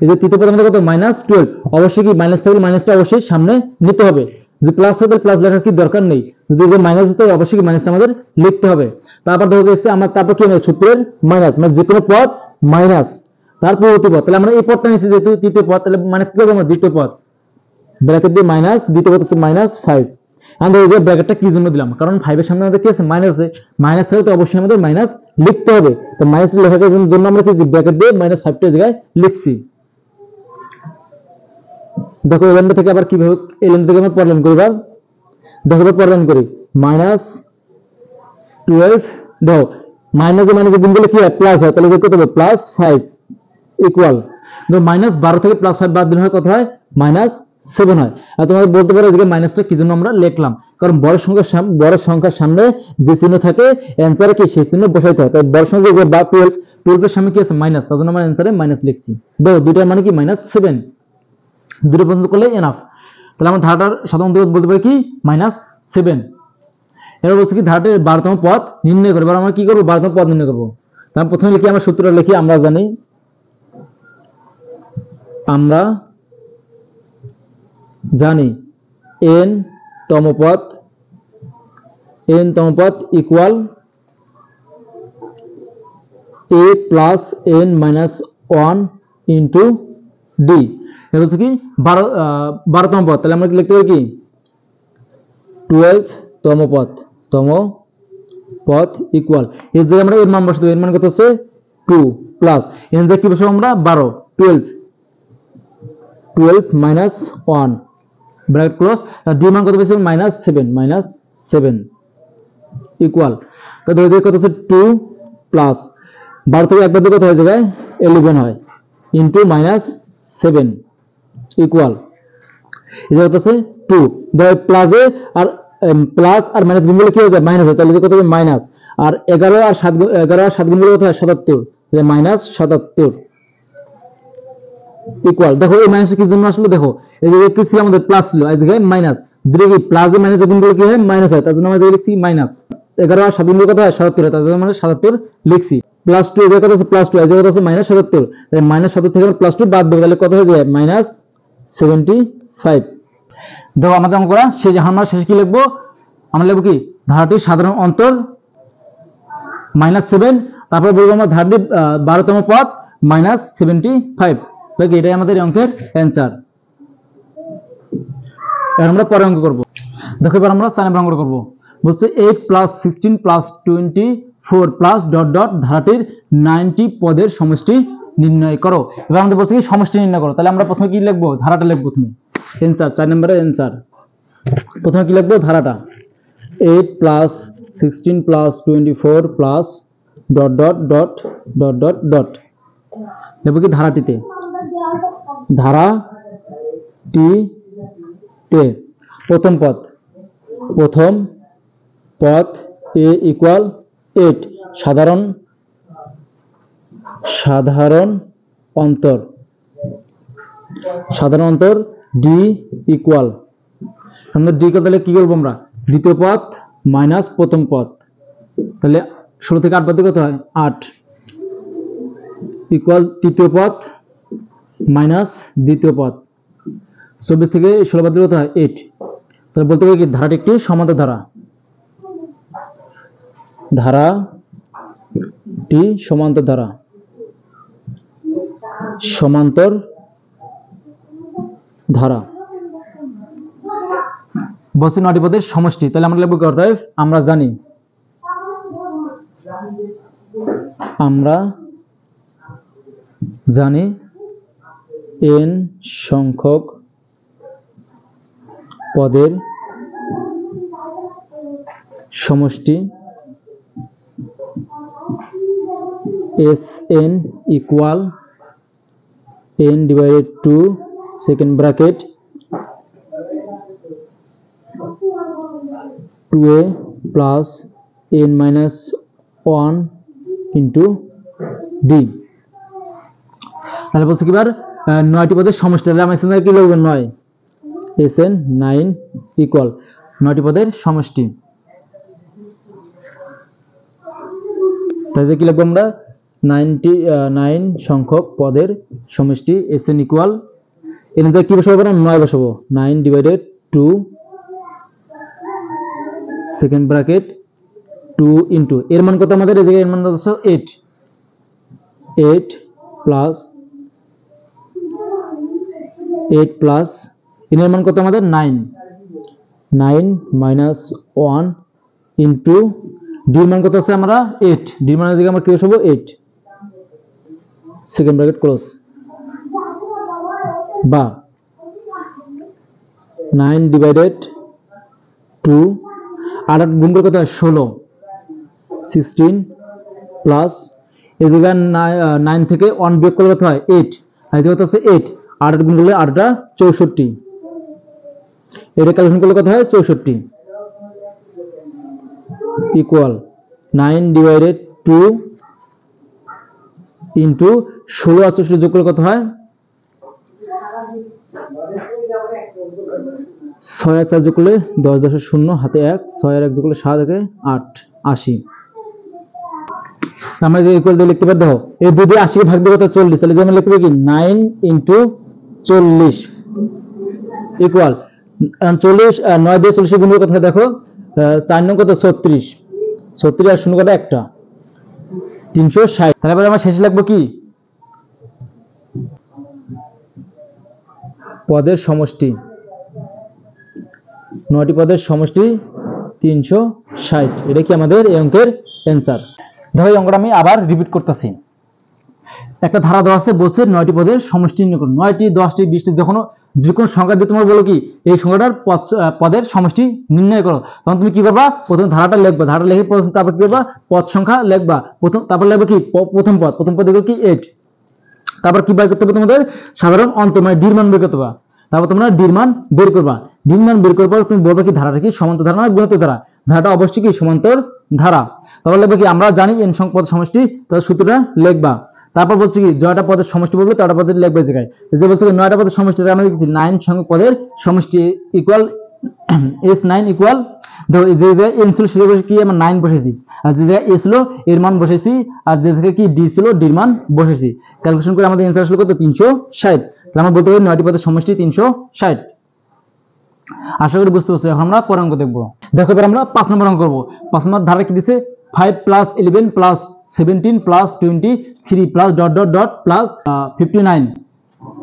এই যে তৃতীয় পদ আমাদের কত -12 অবশ্যই কি মাইনাস থাকলে মাইনাসটা অবশ্যই সামনে নিতে হবে যদি প্লাস থাকলে প্লাস লেখার কি দরকার নেই যদি যে মাইনাস থাকে অবশ্যই কি মাইনাসটা আমাদের লিখতে হবে তারপর দেখো এসে আমরা তারপর কি সূত্রের মাইনাস মানে যে কোনো পদ মাইনাস তার পরবর্তী পদ, তাহলে আমরা এই পদটা নিচ্ছি যেহেতু তৃতীয় পদ, তাহলে মাইনাস কি করবো আমরা দ্বিতীয় পদ, ব্র্যাকেট দিয়ে মাইনাস, দ্বিতীয় পদ হচ্ছে -5। আমাদের এই যে ব্র্যাকেটটা কি জন্য দিলাম, কারণ 5 এর সামনে আমাদের কি আছে মাইনাস আছে, মাইনাস থাকলে তো অবশ্যই আমাদের মাইনাস লিখতে হবে, তো মাইনাস লেখার জন্য আমরা কি ব্র্যাকেট দিয়ে -5 টা জায়গায় লিখছি। দেখো এই লাইনটা থেকে আবার কিভাবে এই লাইন থেকে আমরা পড়লাম করি, দেখো পড়লাম করি -12, দেখো মাইনাসে মাইনাসে গুণ করলে কি হয় প্লাস হয়, তাহলে কত হবে +5 ইকুয়াল, -12 থেকে +5 বাদ দিলে হয় কত হয় -7 হয়। আর তোমাদের বলতে পারো যে মাইনাসটা কি জন্য আমরা লিখলাম, কারণ বড় সংখ্যার সামনে যে চিহ্ন থাকে অ্যানসারে কি সেই চিহ্ন বসাইতে হয়, তাই বড় সংখ্যা যে 12 এর সামনে কি আছে মাইনাস, তার জন্য আমরা অ্যানসারে মাইনাস লিখছি। দেখো দুইটার মানে কি -7, দুটো পর্যন্ত করলে এনাফ। তাহলে আমরা ধারাটার সাধারণত বলতে পারি কি -7। এবার বলছি কি ধারাটির 12তম পদ নির্ণয় করবো। এবার আমরা কি করবো 12তম পদ নির্ণয় করবো। তাহলে প্রথমে লিখি আমরা সূত্রটা লিখি, আমরা জানি n তম পদ equal a plus n minus 1 into D. এটা হচ্ছে কি 12তম পদ, তাহলে আমরা কি লিখতে পারি কি 12তম পদ ইকুয়াল, এর জায়গায় আমরা এর মান বসাতে, এর মান কত হচ্ছে 2 প্লাস এর জায়গায় কি বসাবো আমরা 12, 12 মাইনাস 1 ব্র্যাকেট ক্লোজ, আর ডি মান কত পেয়েছি -7 ইকুয়াল, তাহলে এই জায়গায় কত হচ্ছে 2 প্লাস 12 থেকে একবার দিয়ে কত হয় জায়গায় 11 হয় ইনটু -7 ইকুয়াল, এই জায়গায় কত আছে 2, দেখো প্লাসে আর প্লাস আর মাইনাস গুণ করলে কি হয়ে যায় মাইনাস হয়, তাহলে কত হবে মাইনাস, আর 11 আর 7 গুণ করলে কত হয় 77, -77 ইকুয়াল। দেখো এই মাইনাস কি জন্য আসলে, দেখো এই যে কি ছিল আমাদের প্লাস ছিল, এই জায়গায় মাইনাস, দুটো কি প্লাস এ মাইনাস গুণ করলে কি হয় মাইনাস হয়, তার জন্য আমরা লিখছি মাইনাস, 11 আর 7 গুণ করলে কত হয় 77 হয়, তার জন্য আমরা 77 লিখছি, প্লাস 2 এর জায়গায় কত আছে +2, এই জায়গায় কত আছে -77, তাই -77 থেকে আমরা +2 বাদ দেব, তাহলে কত হয়ে যায় -75। দেখো আমাদের অঙ্ক করা শেষ, আমরা শেষে কি লিখবো, আমরা লিখবো কি ধারাটির সাধারণ অন্তর -7, তারপর বলবো আমরা ধারাটির 12তম পদ -75, দেখো এটাই আমাদের অঙ্কের অ্যানসার। এবার আমরা পরের অঙ্ক করব। দেখো এবার আমরা 4 নম্বর অঙ্ক করব। বলছে 8 + 16 + 24 প্লাস ডট ডট ধারাটির 90 পদের সমষ্টি নির্ণয় করো। এবার আমাদের বলছে কি সমষ্টি নির্ণয় করো, তাহলে আমরা প্রথমে কি লিখবো ধারাটা লিখবো, প্রথমে অ্যানসার 4 নম্বরের অ্যানসার, প্রথমে কি লিখবো ধারাটা 8 + 16 + 24 plus dot dot dot dot dot dot লিখবো কি ধারাটিতে প্রথম পদ a ইকুয়াল 8, সাধারণ অন্তর d ইকুয়াল, আমরা d কে তাহলে কি করব আমরা দ্বিতীয় পদ মাইনাস প্রথম পদ, তাহলে 16 থেকে 8 বাদ দিলে কত হয় 8 ইকুয়াল তৃতীয় পদ মাইনাস দ্বিতীয় পদ, 24 থেকে 16 বাদ দিলে কত হয় 8, তাহলে বলতে পারি কি ধারাটি একটি সমান্তর সমান্তর ধারা বলছে 9টি পদের সমষ্টি, তাহলে আমরা লিখব অর্থাৎ আমরা জানি n সংখ্যক পদের সমষ্টি Sn equal n divided 2 second bracket 2a plus n minus 1 into d। তাহলে বলছে কি এবার 9টি পদের সমষ্টি, তাহলে আমরা এখানে কি লিখব 9 Sn 9 ইকুয়াল 9টি পদের সমষ্টি, তাহলে কি লিখব আমরা 9 সংখ্যক পদের সমষ্টি Sn ইকুয়াল এর মধ্যে কি বসাবো না 9 বসাবো, 9 divided 2 সেকেন্ড ব্র্যাকেট 2 ইনটু এর মান কত আমাদের এই জায়গায় এর মান হচ্ছে 8 প্লাস 8 প্লাস n এর মান কত আমাদের 9 মাইনাস 1 ইন্টু d এর মান কত আছে আমরা 8 d এর মান জায়গায় আমরা কি বসাবো 8 সেকেন্ড ব্র্যাকেট ক্লোজ বা 9 ডিভাইডেড 2 আর গুণ করে কত হয় 16 প্লাস এই জায়গায় 9 থেকে 1 বিয়োগ করলে কত হয় 8 আর এই কত আছে 8 8 গুণ করলে 8টা 64 এটা ক্যালকুলেশন করলে কত হয় 64 ইকুয়াল 9 ডিভাইডেড 2 ইনটু 16 আর 64 যোগ করলে কত হয় 6 আর 4 যোগ করলে 10 10 0 হাতে 1 6 আর 1 যোগ করলে 7 একে 8 80 আমরা যে ইকুয়াল দিয়ে লিখতে পারি দেখো এই দুই দিয়ে 80 কে ভাগ দিলে কত 40 তাহলে আমরা লিখতে পারি কি 9 ইনটু 40 ইকুয়াল 40 9 দিয়ে 40 গুণ করে কত হয় দেখো 4 9 কত 36 36 আর 0 কত একটা 360 তাহলে এবার আমরা শেষে লিখব কি পদের সমষ্টি 9টি পদের সমষ্টি 360 এটা কি আমাদের এই অঙ্কের অ্যানসার। দেখো এই অঙ্কটা আমি আবার রিপিট করতেছি। একটা ধারা দেওয়া আছে বলছে 9টি পদের সমষ্টি নির্ণয় করো। 9টি 10টি 20টি যখন যে কোনো সংখ্যা দিয়ে তোমার বলো কি এই সংখ্যাটার পদের সমষ্টি নির্ণয় করো, তখন তুমি কি করবা প্রথম ধারাটা লিখবা, ধারাটা লিখে তারপর কি করবা পদ সংখ্যা লিখবা, তারপর লিখবে কি প্রথম পদ এগুলো কি 8, তারপর কি বের করতে হবে তোমাদের সাধারণ অন্তর মানে ডির মান বের করতে হবে, তারপর তোমরা ডির মান বের করবা, ডির মান বের করার পর তুমি বলবে কি ধারাটা কি সমান্তর ধারা না গুণিত ধারা, ধারাটা অবশ্যই কি সমান্তর ধারা, তারপর লিখবে কি আমরা জানি n সংখ্যক পদের সমষ্টি, তাহলে সূত্রটা লিখবা, তারপর বলছে কি জয়টা পদের সমষ্টি বলবে তারটা পদের লিখবে জায়গায়, যে বলছে 9টা পদের সমষ্টি আমরা লিখেছি 9 সংখ্যক পদের সমষ্টি ইকুয়াল s9 ইকুয়াল দেখো যে জায়গায় n ছিল সে জায়গায় কি আমরা 9 বসেছি, আর যে জায়গায় a ছিল এর মান বসেছি, আর যে জায়গায় কি d ছিল d এর মান বসেছি, ক্যালকুলেশন করে আমাদের आंसर আসলো কত 360, তাহলে আমরা বলতে পারি 9টি পদের সমষ্টি 360। আশা করি বুঝতে পারছো। এখন আমরা পরের অঙ্ক দেখব। দেখো এবার আমরা 5 নম্বর অঙ্ক করব। 5 নম্বর ধারা কি দিয়েছে 5 plus 11 plus 17 plus 23 plus dot dot dot plus 59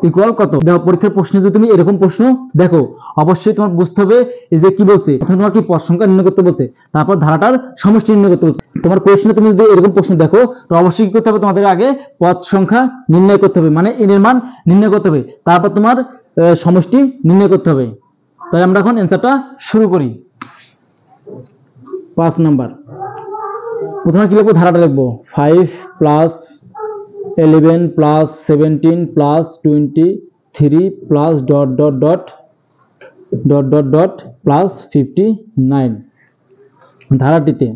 equal কত। দেখো পরীক্ষার প্রশ্নে যদি তুমি এরকম প্রশ্ন দেখো অবশ্যই তোমার বুঝতে হবে এই যে কি বলছে, প্রথমে তোমার কি পদ সংখ্যা নির্ণয় করতে বলছে, তারপর ধারাটার সমষ্টি নির্ণয় করতে বলছে। তোমার কোশ্চেনে তুমি যদি এরকম প্রশ্ন দেখো তো অবশ্যই কি করতে হবে তোমাদের আগে পদ সংখ্যা নির্ণয় করতে হবে, মানে n এর মান নির্ণয় করতে হবে, তারপর তোমার সমষ্টি নির্ণয় করতে হবে। তাহলে আমরা এখন অ্যানসারটা শুরু করি। 5 নাম্বার প্রথমে কি লিখবো ধারাটা লিখবো 5 plus 11 plus 17 plus 23 plus dot dot dot dot dot dot plus 59 ধারাটিতে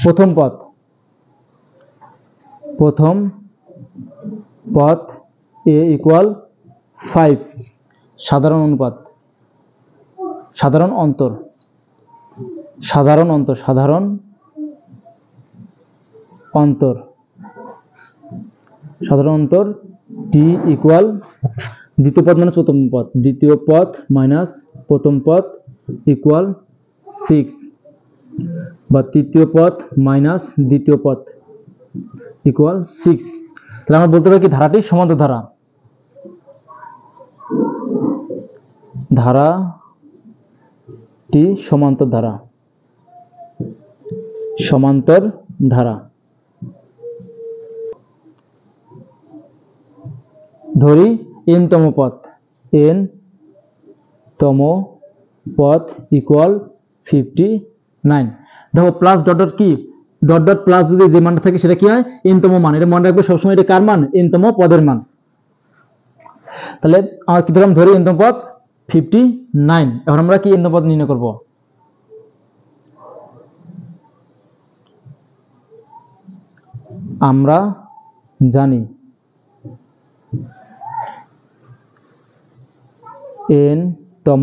প্রথম পদ a ইকুয়াল 5 সাধারণ অনুপাত সাধারণ অন্তর t ইকুয়াল দ্বিতীয় পদ মাইনাস প্রথম পদ, দ্বিতীয় পদ মাইনাস প্রথম পদ ইকুয়াল 6 বা তৃতীয় পদ মাইনাস দ্বিতীয় পদ ইকুয়াল 6। তাহলে আমরা বলতে পারি কি ধারাটি সমান্তর ধারা, ধারাটি সমান্তর ধারা। ধরি n তম পদ ইকুয়াল 59। দেখো প্লাস ডট ডট কি ডট ডট প্লাস যদি যে মানটা থাকে সেটা কি হয় n তম মান, এটা মনে রাখবে সবসময়, এটা কার মান n তম পদের মান। তাহলে আমরা কি ধরলাম ধরি n তম পদ 59। এখন আমরা কি n তম পদ নির্ণয় করব, আমরা জানি n তম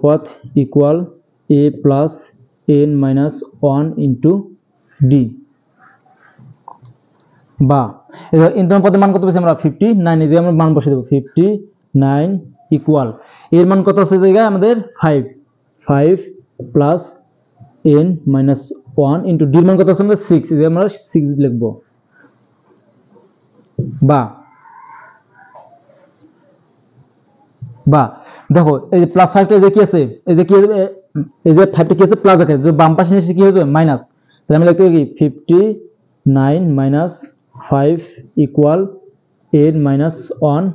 পদ equal a plus n minus 1 into d, বা n তম পদের মান কত পেয়েছি আমরা 59, এই যে আমরা মান বসিয়ে দেব 59 ইকুয়াল এর মান কত আছে জায়গায় আমাদের 5 প্লাস n মাইনাস 1 ইন্টু ডির মান কত আছে আমাদের 6, এই যে আমরা 6 লিখব। বা দেখো এই যে প্লাস 5 টা যে কি আছে, এই যে কি এই যে 5 টা কি আছে প্লাস আছে, যে বাম পাশে নিচে কি হবে মাইনাস, তাহলে আমরা লিখতে পারি 59 minus 5 equal n minus 1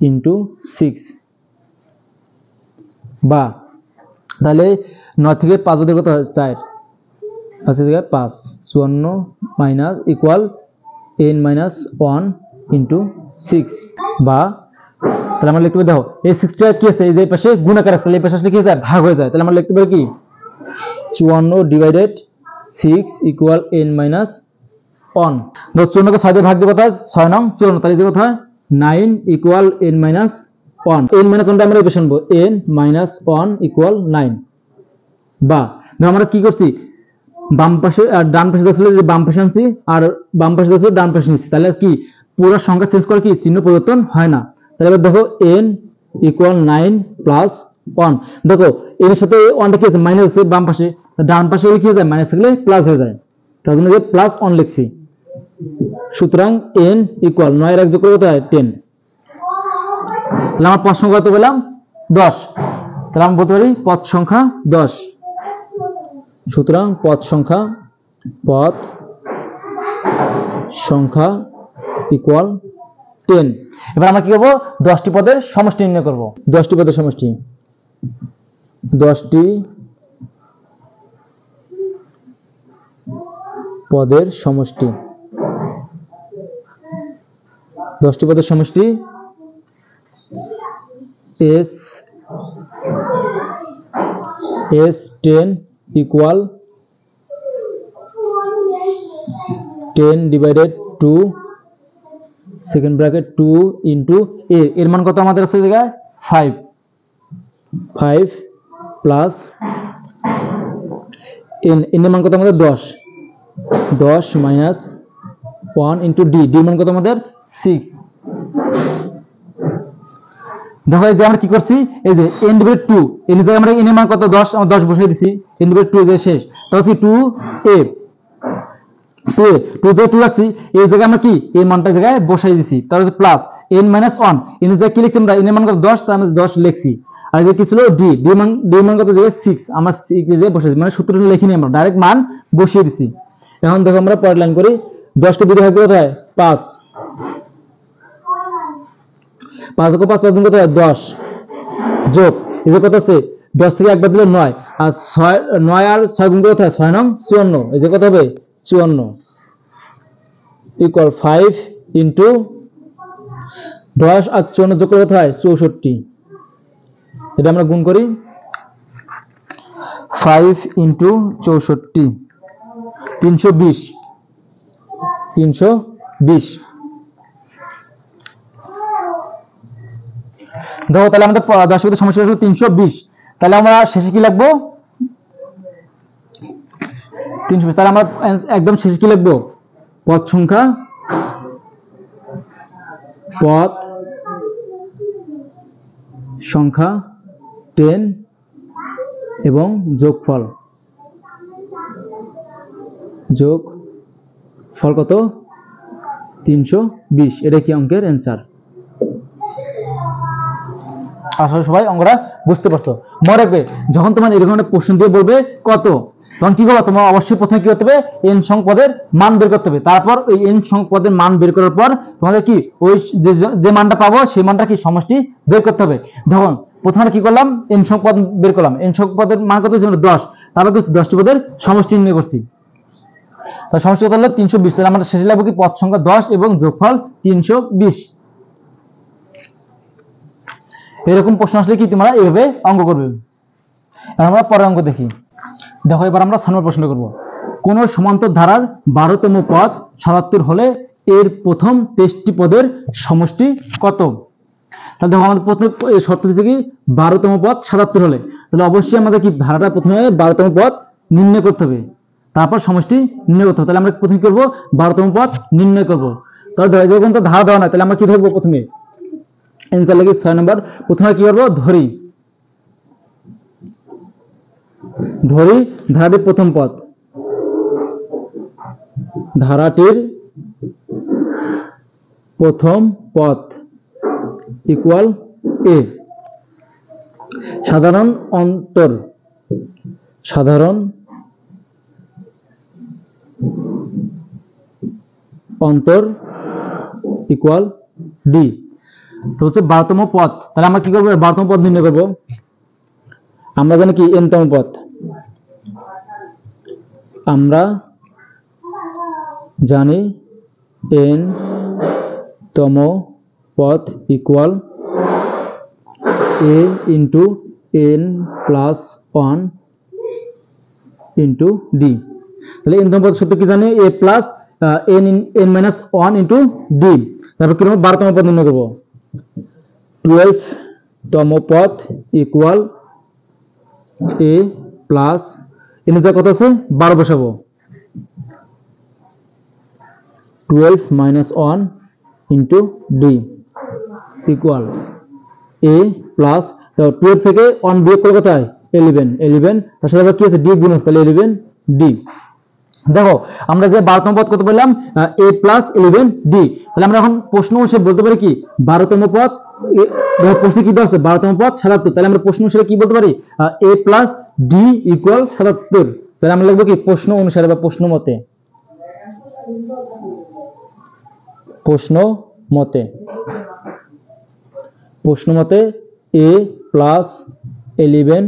into 6। বা তাহলে 9 থেকে 5 বাদ কত হয় 4 আছে জায়গায় 5, 54 minus equal n minus 1 into 6। বা তাহলে আমরা লিখতে পারি, দেখো এই 6 টা কি আছে এই যে পাশে গুণাকার আছে, এই পাশে আসলে কি যায় ভাগ হয়ে যায়, তাহলে আমরা লিখতে পারি কি 54 ডিভাইডেড 6 ইকুয়াল n মাইনাস 1। ধর 54 কে 6 দিয়ে ভাগ দিয়ে কত হয় 6 নং 54, তাহলে যে কত হয় 9 equal n minus 1। n minus 1 টা আমরা এই পাশে আনবো, n মাইনাস 1 ইকুয়াল 9। বা ধর আমরা কি করছি বাম পাশে আর ডান পাশে আসলে যে বাম পাশে আনছি আর বাম পাশে আসলে ডান পাশে নিচ্ছি, তাহলে কি পুরো সংখ্যা চেঞ্জ করে কি চিহ্ন পরিবর্তন হয় না। তাহলে এবার দেখো n ইকুয়াল 9 প্লাস 1, দেখো এর সাথে 1 টা কি আছে মাইনাস আছে বাম পাশে, ডান পাশে কি হয়ে যায় মাইনাস থাকলে প্লাস হয়ে যায়, তার জন্য যে প্লাস 1 লিখছি। সুতরাং n ইকুয়াল 9 এর এক যোগ করে কত হয় 10, তাহলে আমরা পদ সংখ্যা কত পেলাম 10, তাহলে আমরা বলতে পারি পদ সংখ্যা 10। সুতরাং পদ সংখ্যা ইকুয়াল 10। এবার আমরা কি করব 10টি পদের সমষ্টি নির্ণয় করব। 10টি পদের সমষ্টি, 10টি পদের সমষ্টি, 10টি পদের সমষ্টি s10 equal 10 divided 2 second bracket 2 into এর মান কত আমাদের আছে জায়গায় 5 প্লাস n এর মান কত আমাদের 10 মাইনাস 1 ইনটু d এর মান কত আমাদের 6। দেখো এই যে আমরা কি করছি এই যে n ডিভাইডেড 2 এর জায়গায় আমরা n এর মান কত 10 আমরা 10 বসিয়ে দিছি, n ডিভাইডেড 2 যে শেষ, তাহলে 2a 2 যে 2 রাখছি এই জায়গায় আমরা কি এই মানটা জায়গায় বসাই দিছি, তাহলে প্লাস n মাইনাস 1 এর জায়গায় কি লিখছি আমরা n এর মান কত 10, তাহলে আমরা 10 লিখছি। আর যে কি ছিল d এর মান কত জায়গায় 6, আমরা 6 এর জায়গায় বসাইছি, মানে সূত্রটা লিখিনি আমরা ডাইরেক্ট মান বসিয়ে দিছি। এখন দেখো আমরা পরের লাইন করি, 10 কে 2 দিয়ে ভাগ দিলে কত হয় 5, 5 কে 5 ভাগ দিলে কত হয় 10, যোগ এই যে কত আছে 10 থেকে 1 বাদ দিলে 9, আর 9 আর 6 গুণ করে কত হয় 6 নং 54, এই যে কত হবে 54 ইকুয়াল 5 ইনটু 10 আর 54 যোগ করে কত হয় 64, এটা আমরা গুণ করি 5 ইনটু 64 320 দেখো তাহলে আমাদের 10 পদের সমস্যা হলো 320, তাহলে আমরা শেষে কি লিখবো 320, তাহলে আমরা একদম শেষে কি লিখবো পদ সংখ্যা 10 এবং যোগফল কত 320, এটা কি অঙ্কের অ্যানসার। আসলে সবাই অঙ্কটা বুঝতে পারছো। মনে রাখবে যখন তোমার এরকম একটা প্রশ্ন দিয়ে বলবে কত, তখন কি করবে তোমার অবশ্যই প্রথমে কি করতে হবে n সংখ্যক পদের মান বের করতে হবে, তারপর ওই n সংখ্যক পদের মান বের করার পর তোমাদের কি ওই যে মানটা পাবো সেই মানটা কি সমষ্টি বের করতে হবে। দেখুন প্রথমে কি করলাম n সংখ্যক পদ বের করলাম, n সংখ্যক পদের মান কত ছিল 10, তারপর 10টি পদের সমষ্টি নির্ণয় করছি, তাহলে সমষ্টি কত হলো 320, তাহলে আমরা শেষে লিখব কি পদ সংখ্যা 10 এবং যোগফল 320। এরকম প্রশ্ন আসলে কি তোমরা এইভাবে অঙ্ক করবে। আমরা পরের অঙ্ক দেখি। দেখো এবার আমরা 6 নম্বর প্রশ্ন করব। কোন সমান্তর ধারার 12তম পদ 77 হলে এর প্রথম 23টি পদের সমষ্টি কত। তাহলে দেখো আমাদের প্রথমে শর্ত হচ্ছে কি 12তম পদ 77 হলে, তাহলে অবশ্যই আমাদের কি ধারাটা প্রথমে 12তম পদ নির্ণয় করতে হবে, তারপর সমষ্টি নির্ণয় করতে হবে। তাহলে আমরা প্রথমে কি করব 12তম পদ নির্ণয় করব। তাহলে যখন তো ধারা দেওয়া না তাহলে আমরা কি ধরবো প্রথমে অ্যানসার লাগি 6 নম্বর। প্রথমে কি করব ধরি ধরি ধারাটির প্রথম পদ, ধারাটির প্রথম পদ ইকুয়াল এ। সাধারণ অন্তর, সাধারণ অন্তর ইকুয়াল ডি। তো হচ্ছে 12তম পদ। তাহলে আমরা কি করবো? 12তম পদ নির্ণয় করব। আমরা জানি কি n তম পদ, আমরা জানি n তম পদ equal a into n plus 1 into D. তাহলে n তম পদ সূত্র কি জানি? a plus n minus 1 into D. তারপর কি করবো? 12তম পদ নির্ণয় করবো। 12তম পদ ইকুয়াল a প্লাস n এর কত আছে? 12 বসাবো। 12 minus 1 into D equal a plus 12 থেকে 1 বিয়োগ করে কত হয়? 11। 11 তার সাথে আবার কি আছে? ডি গুণ আছে, তাহলে 11 ডি। দেখো আমরা যে 12তম পদ কত পেলাম? a plus 11 D. তাহলে আমরা এখন প্রশ্ন অনুসারে বলতে পারি কি 12তম পদ, প্রশ্নে কি দেওয়া আছে? 12তম পদ 77। তাহলে আমরা প্রশ্ন অনুসারে কি বলতে পারি? a plus D equal 77। তাহলে আমরা লিখবো কি প্রশ্ন অনুসারে বা প্রশ্ন মতে, প্রশ্ন মতে, প্রশ্ন মতে a প্লাস 11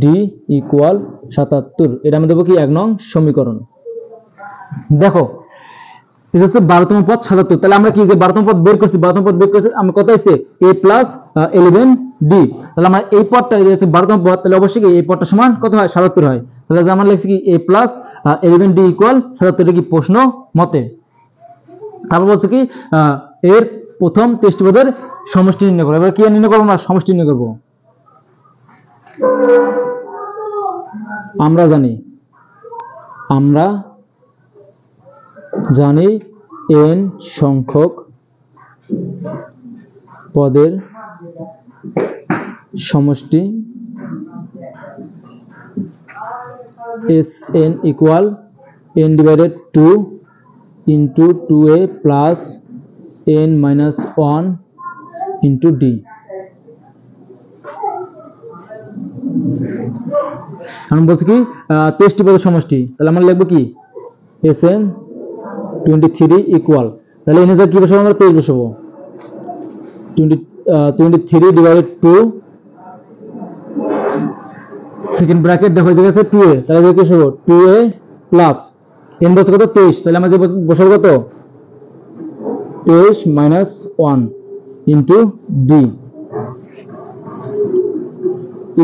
ডি ইকুয়াল 77। এটা আমরা দেবো কি 1 নং সমীকরণ। দেখো এটা হচ্ছে 12তম পদ 77। তাহলে আমরা কি যে 12তম পদ বের করছি, 12তম পদ বের করছি আমরা কত আছে? a plus 11 D. তাহলে আমরা এই পদটা হচ্ছে 12তম পদ, তাহলে অবশ্যই এই পদটা সমান কত হয়? 77 হয়। তাহলে আমরা লিখছি কি a প্লাস 11 ডি ইকুয়াল 77। এটা কি প্রশ্ন মতে। তারপর বলছে কি এর প্রথম 23টি পদের সমষ্টি নির্ণয় করো। এবার কি নির্ণয় করবো? না সমষ্টি নির্ণয় করবো। আমরা জানি n সংখ্যক পদের সমষ্টি Sn equal n divided 2 into 2a plus n minus 1 into D. আমি বলছি কি 23টি পদের সমষ্টি। তাহলে আমরা লিখবো কি Sn 23 ইকুয়াল, তাহলে n কি বসাবো? আমরা 23 বসাবো। 23 ডিভাইডেড 2 সেকেন্ড ব্র্যাকেট দেখো এই জায়গায় আছে 2a, তাহলে কি বসাবো? 2a প্লাস n বসে কত? 23। তাহলে আমরা যে বসাবো কত? 23 minus 1 into D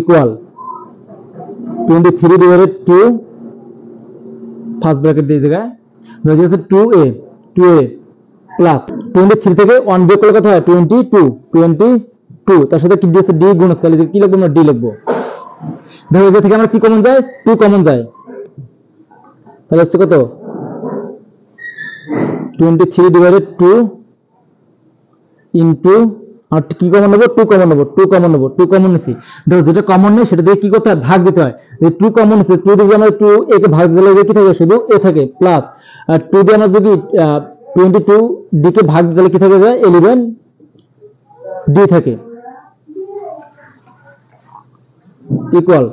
equal 23 divided 2 first bracket দিয়ে জায়গায় হয়ে গেছে 2a প্লাস 23 থেকে 1 বিয়োগ করলে কত হয়? 22 তার সাথে কি দিয়েছে? ডি গুণ আছে। তাহলে কি লিখবো? আমরা ডি লিখবো। দেখো এই থেকে আমরা কি কমন যায়? 2 কমন যায়। তাহলে হচ্ছে কত? 23 ডিভাইডেড 2 ইন্টু আর কি কমন নেবো? 2 কমন নেবো। 2 কমন নিছি। দেখো যেটা কমন নেই সেটা দিয়ে কি করতে হয়? ভাগ দিতে হয়। এই 2 কমন নিছি, 2 দিয়ে আমরা 2 a কে ভাগ দিলে কি থাকে? শুধু a থাকে প্লাস আর 2 দিয়ে আমরা যদি 22 ডি কে ভাগ দিলে কি থাকে? যায় 11 ডি থাকে ইকুয়াল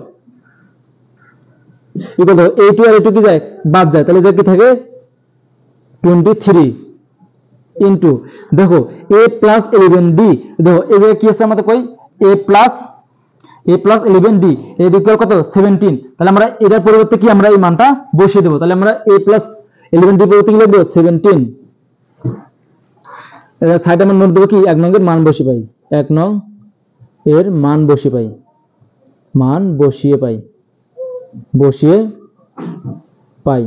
দেখো a2 আর a2 কি যায়? বাদ যায়। তাহলে কি থাকে? 23 ইন্টু দেখো a প্লাস 11 ডি। দেখো এই জায়গায় কি আছে আমাদের? কই a প্লাস 11 ডি এর ইকুয়াল কত? 17। তাহলে আমরা এটার পরিবর্তে কি আমরা এই মানটা বসিয়ে দেব। তাহলে আমরা a প্লাস 11 ডি পরিবর্তে কি লিখব? 17। এটা সাইডে আমরা নোট দেব কি 1 নং এর মান বসিয়ে পাই। 1 নং এর মান বসিয়ে পাই।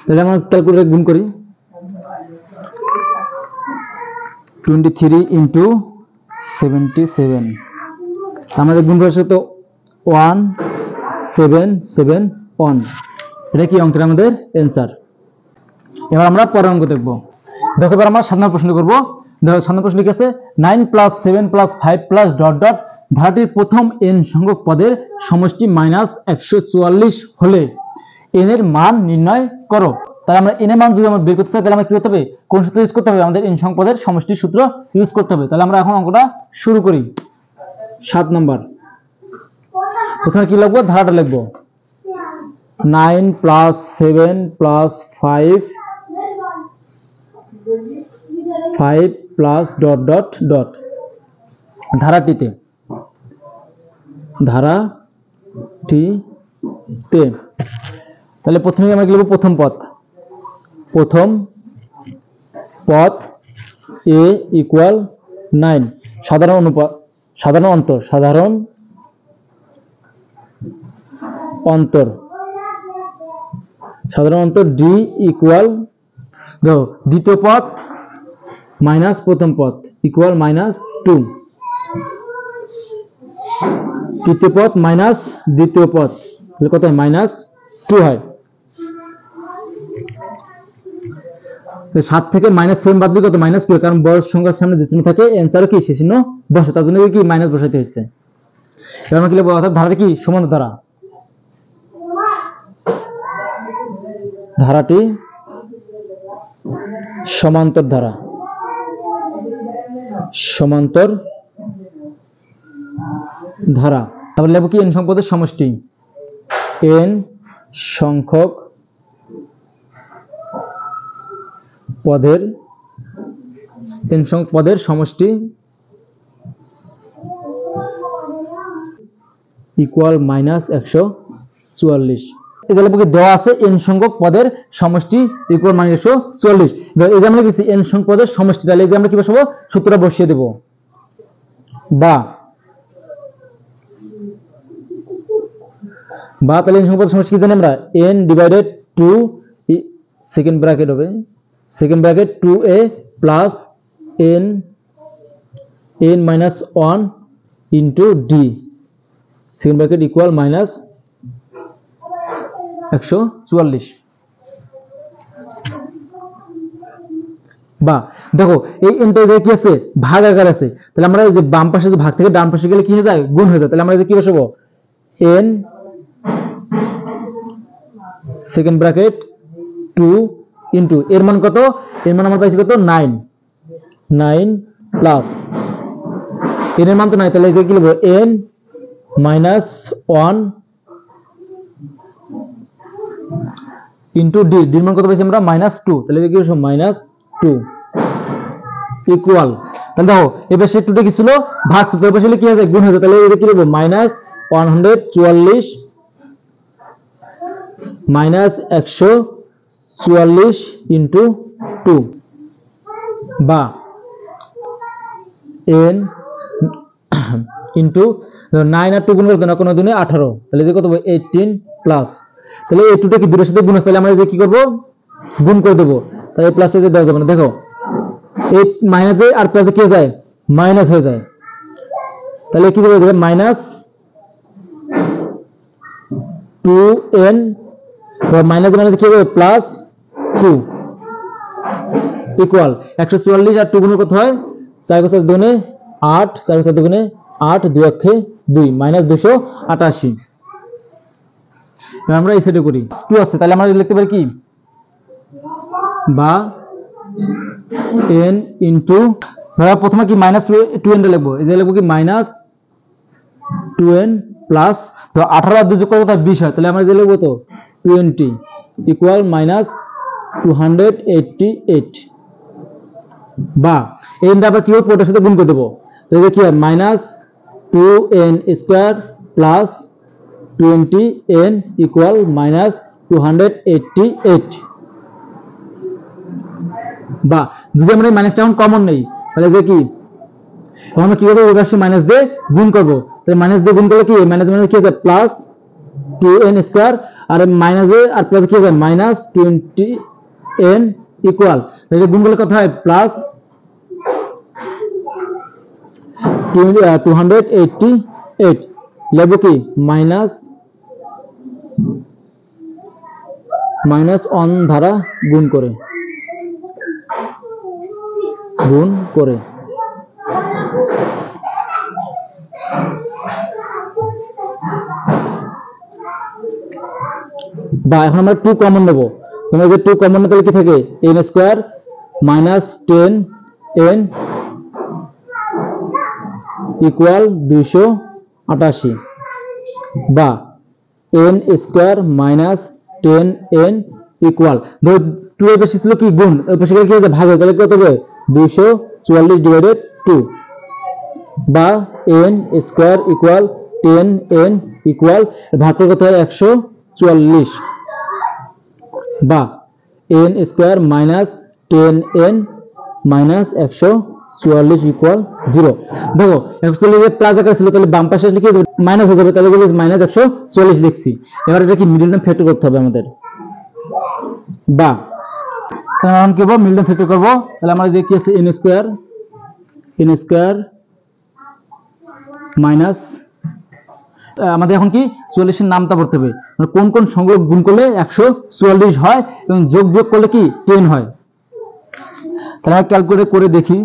তাহলে আমরা ক্যালকুলেটর গুণ করি। 23 ইন্টু 77 আমাদের গুণ করছে তো 1771। এটা কি অঙ্কের আমাদের অ্যান্সার। এবার আমরা পরের অঙ্ক দেখব। দেখো এবার আমরা 7 নম্বর প্রশ্ন করব। দেখো 7 নম্বর প্রশ্ন কি আছে? 9 + 7 + 5 + ... ধারাটির প্রথম n সংখ্যক পদের সমষ্টি -144 হলে n এর মান নির্ণয় করো। তাহলে আমরা n এর মান যদি আমরা বের করতে চাই তাহলে আমরা কি করতে হবে, কোন সূত্র ইউজ করতে হবে, আমাদের n সংখ্যক পদের সমষ্টির সূত্র ইউজ করতে হবে। তাহলে আমরা এখন অঙ্কটা শুরু করি। 7 নম্বর, প্রথমে কি লিখবো, ধারাটা লিখবো 9 + 7 + 5 প্লাস ডট ডট ডট ধারাটিতে তাহলে প্রথমে আমরা লিখব প্রথম পদ a = 9, সাধারণ অন্তর d = দ্বিতীয় পদ মাইনাস প্রথম পদ ইকুয়াল -2, তৃতীয় পদ মাইনাস দ্বিতীয় পদ, তাহলে কত হয় -2 হয়। 7 থেকে -7 বাদ দিলে কত -2, কারণ বড় সংখ্যার সামনে যে চিহ্ন থাকে অ্যানসারে কি সে চিহ্ন বসে, তার জন্য কি মাইনাস বসাইতে হয়েছে। এবার আমরা কি লিখব, অর্থাৎ ধারাটি কি সমান্তর ধারা, ধারাটি সমান্তর ধারা। তারপর লিখব কি n সংখ্যক পদের সমষ্টি, n সংখ্যক পদের সমষ্টি ইকুয়াল -144। এই যে দেওয়া আছে n সংখ্যক পদের সমষ্টি ইকুয়াল -144। এই যে আমরা লিখেছি n সংখ্যক পদের সমষ্টি, তাহলে এই যে আমরা কি বসাবো, সূত্রটা বসিয়ে দেব, বা তাহলে n সংখ্যক পদের সমষ্টি কি জানি আমরা, n / 2 সেকেন্ড ব্র্যাকেট হবে 2a plus n - 1 into d second bracket equal -144। বা দেখো এই n টা কি আছে, ভাগ আকার আছে, তাহলে আমরা এই যে বাম পাশে যে ভাগ থেকে ডান পাশে গেলে কি হয়ে যায়, গুণ হয়ে যায়। তাহলে আমরা এই যে কি বসাবো, n সেকেন্ড ব্র্যাকেট 2 ইনটু এর মান কত, এর মান আমরা পাইছি কত 9 প্লাস n এর মান তো নাই, তাহলে এই যে কি লিখব, n - 1 ইনটু d, d এর মান কত পাইছি আমরা -2, তাহলে কি লিখব -2 ইকুয়াল, তাহলে দেখো এবার সে 2 টা কি ছিল ভাগ সূত্র, এবার কি হয়ে যায় গুণ হয়ে যায়, তাহলে এই যে কি লিখব -144 -144 ইনটু 2, বা n ইনটু 9 আর 2 গুণ করতে না, কোন দিনে 18, তাহলে যে কত হবে 18 প্লাস, তাহলে এই 2 টা কি দূরের সাথে গুণ আছে, তাহলে আমরা যে কি করব, গুণ করে দেব, তাহলে প্লাসে যে দেওয়া যাবে না, দেখো এই মাইনাসে আর প্লাসে কি হয়ে যায়, মাইনাস হয়ে যায়, তাহলে কি হয়ে যাবে -2n মাইনাস কি হবে +2 ইকুয়াল 144 আর 2 গুণ কত হয়, 4 × 4 = 8, 4 × 4 = 8, 2 × 2 -288। আমরা এই সাইডে করি 2 আছে, তাহলে আমরা লিখতে পারি কি, বা n ইনটু, ধরা প্রথমে কি -2n লিখবো, এই যে লিখবো কি -2n প্লাস, তো 18 আর 2 যোগ করলে 20 হয়, তাহলে আমরা যে লিখবো তো 20 ইকুয়াল -288, বা n টা আবার কি হবে, পোর্টের সাথে গুণ করে দেবো, তাহলে কি হয় -2n² প্লাস 20n ইকুয়াল -288। বা যদি আমরা এই মাইনাসটা এখন কমন নেই, তাহলে যে কি আমরা কি করব, ওই পাশে মাইনাস দিয়ে গুণ করব, তাহলে মাইনাস দিয়ে গুণ করলে কি মাইনাস কি হবে, প্লাস 2n² আর মাইনাসে আর প্লাস কি হবে -20n ইকুয়াল, তাহলে গুণ করলে কত হয়, প্লাস 288, লিখব কি -1 দ্বারা গুণ করে বা এখন আমরা 2 কমন নেব, তোমরা যে 2 কমন নিতে কি থাকে n square minus 10n equal 288 বা n square minus 10n equal, ধরো 2 এর পাশে ছিল কি গুণ, এর পাশে কি হবে ভাগ, তাহলে কত হবে 244 ডিভাইডেড 2 বা n square equal 10n equal ভাগ কত হয় 144 বা n square minus 10n minus 144 equal 0। দেখো 144 এর প্লাস আকার ছিল, তাহলে বাম পাশে লিখে মাইনাস হয়ে যাবে, তাহলে মাইনাস 144 লিখছি। এবার এটা কি মিডল টার্ম ফ্যাক্টর করতে হবে আমাদের, বা তাহলে আমরা কি করব মিডল টার্ম ফ্যাক্টর করব। তাহলে আমরা যে কি আছে n স্কয়ার মাইনাস আমাদের এখন কি 44 এর নামটা পড়তে হবে, মানে কোন কোন সংখ্যক গুণ করলে 144 হয় এবং যোগ বিয়োগ করলে কি 10 হয়। তাহলে আমরা ক্যালকুলেট করে দেখি।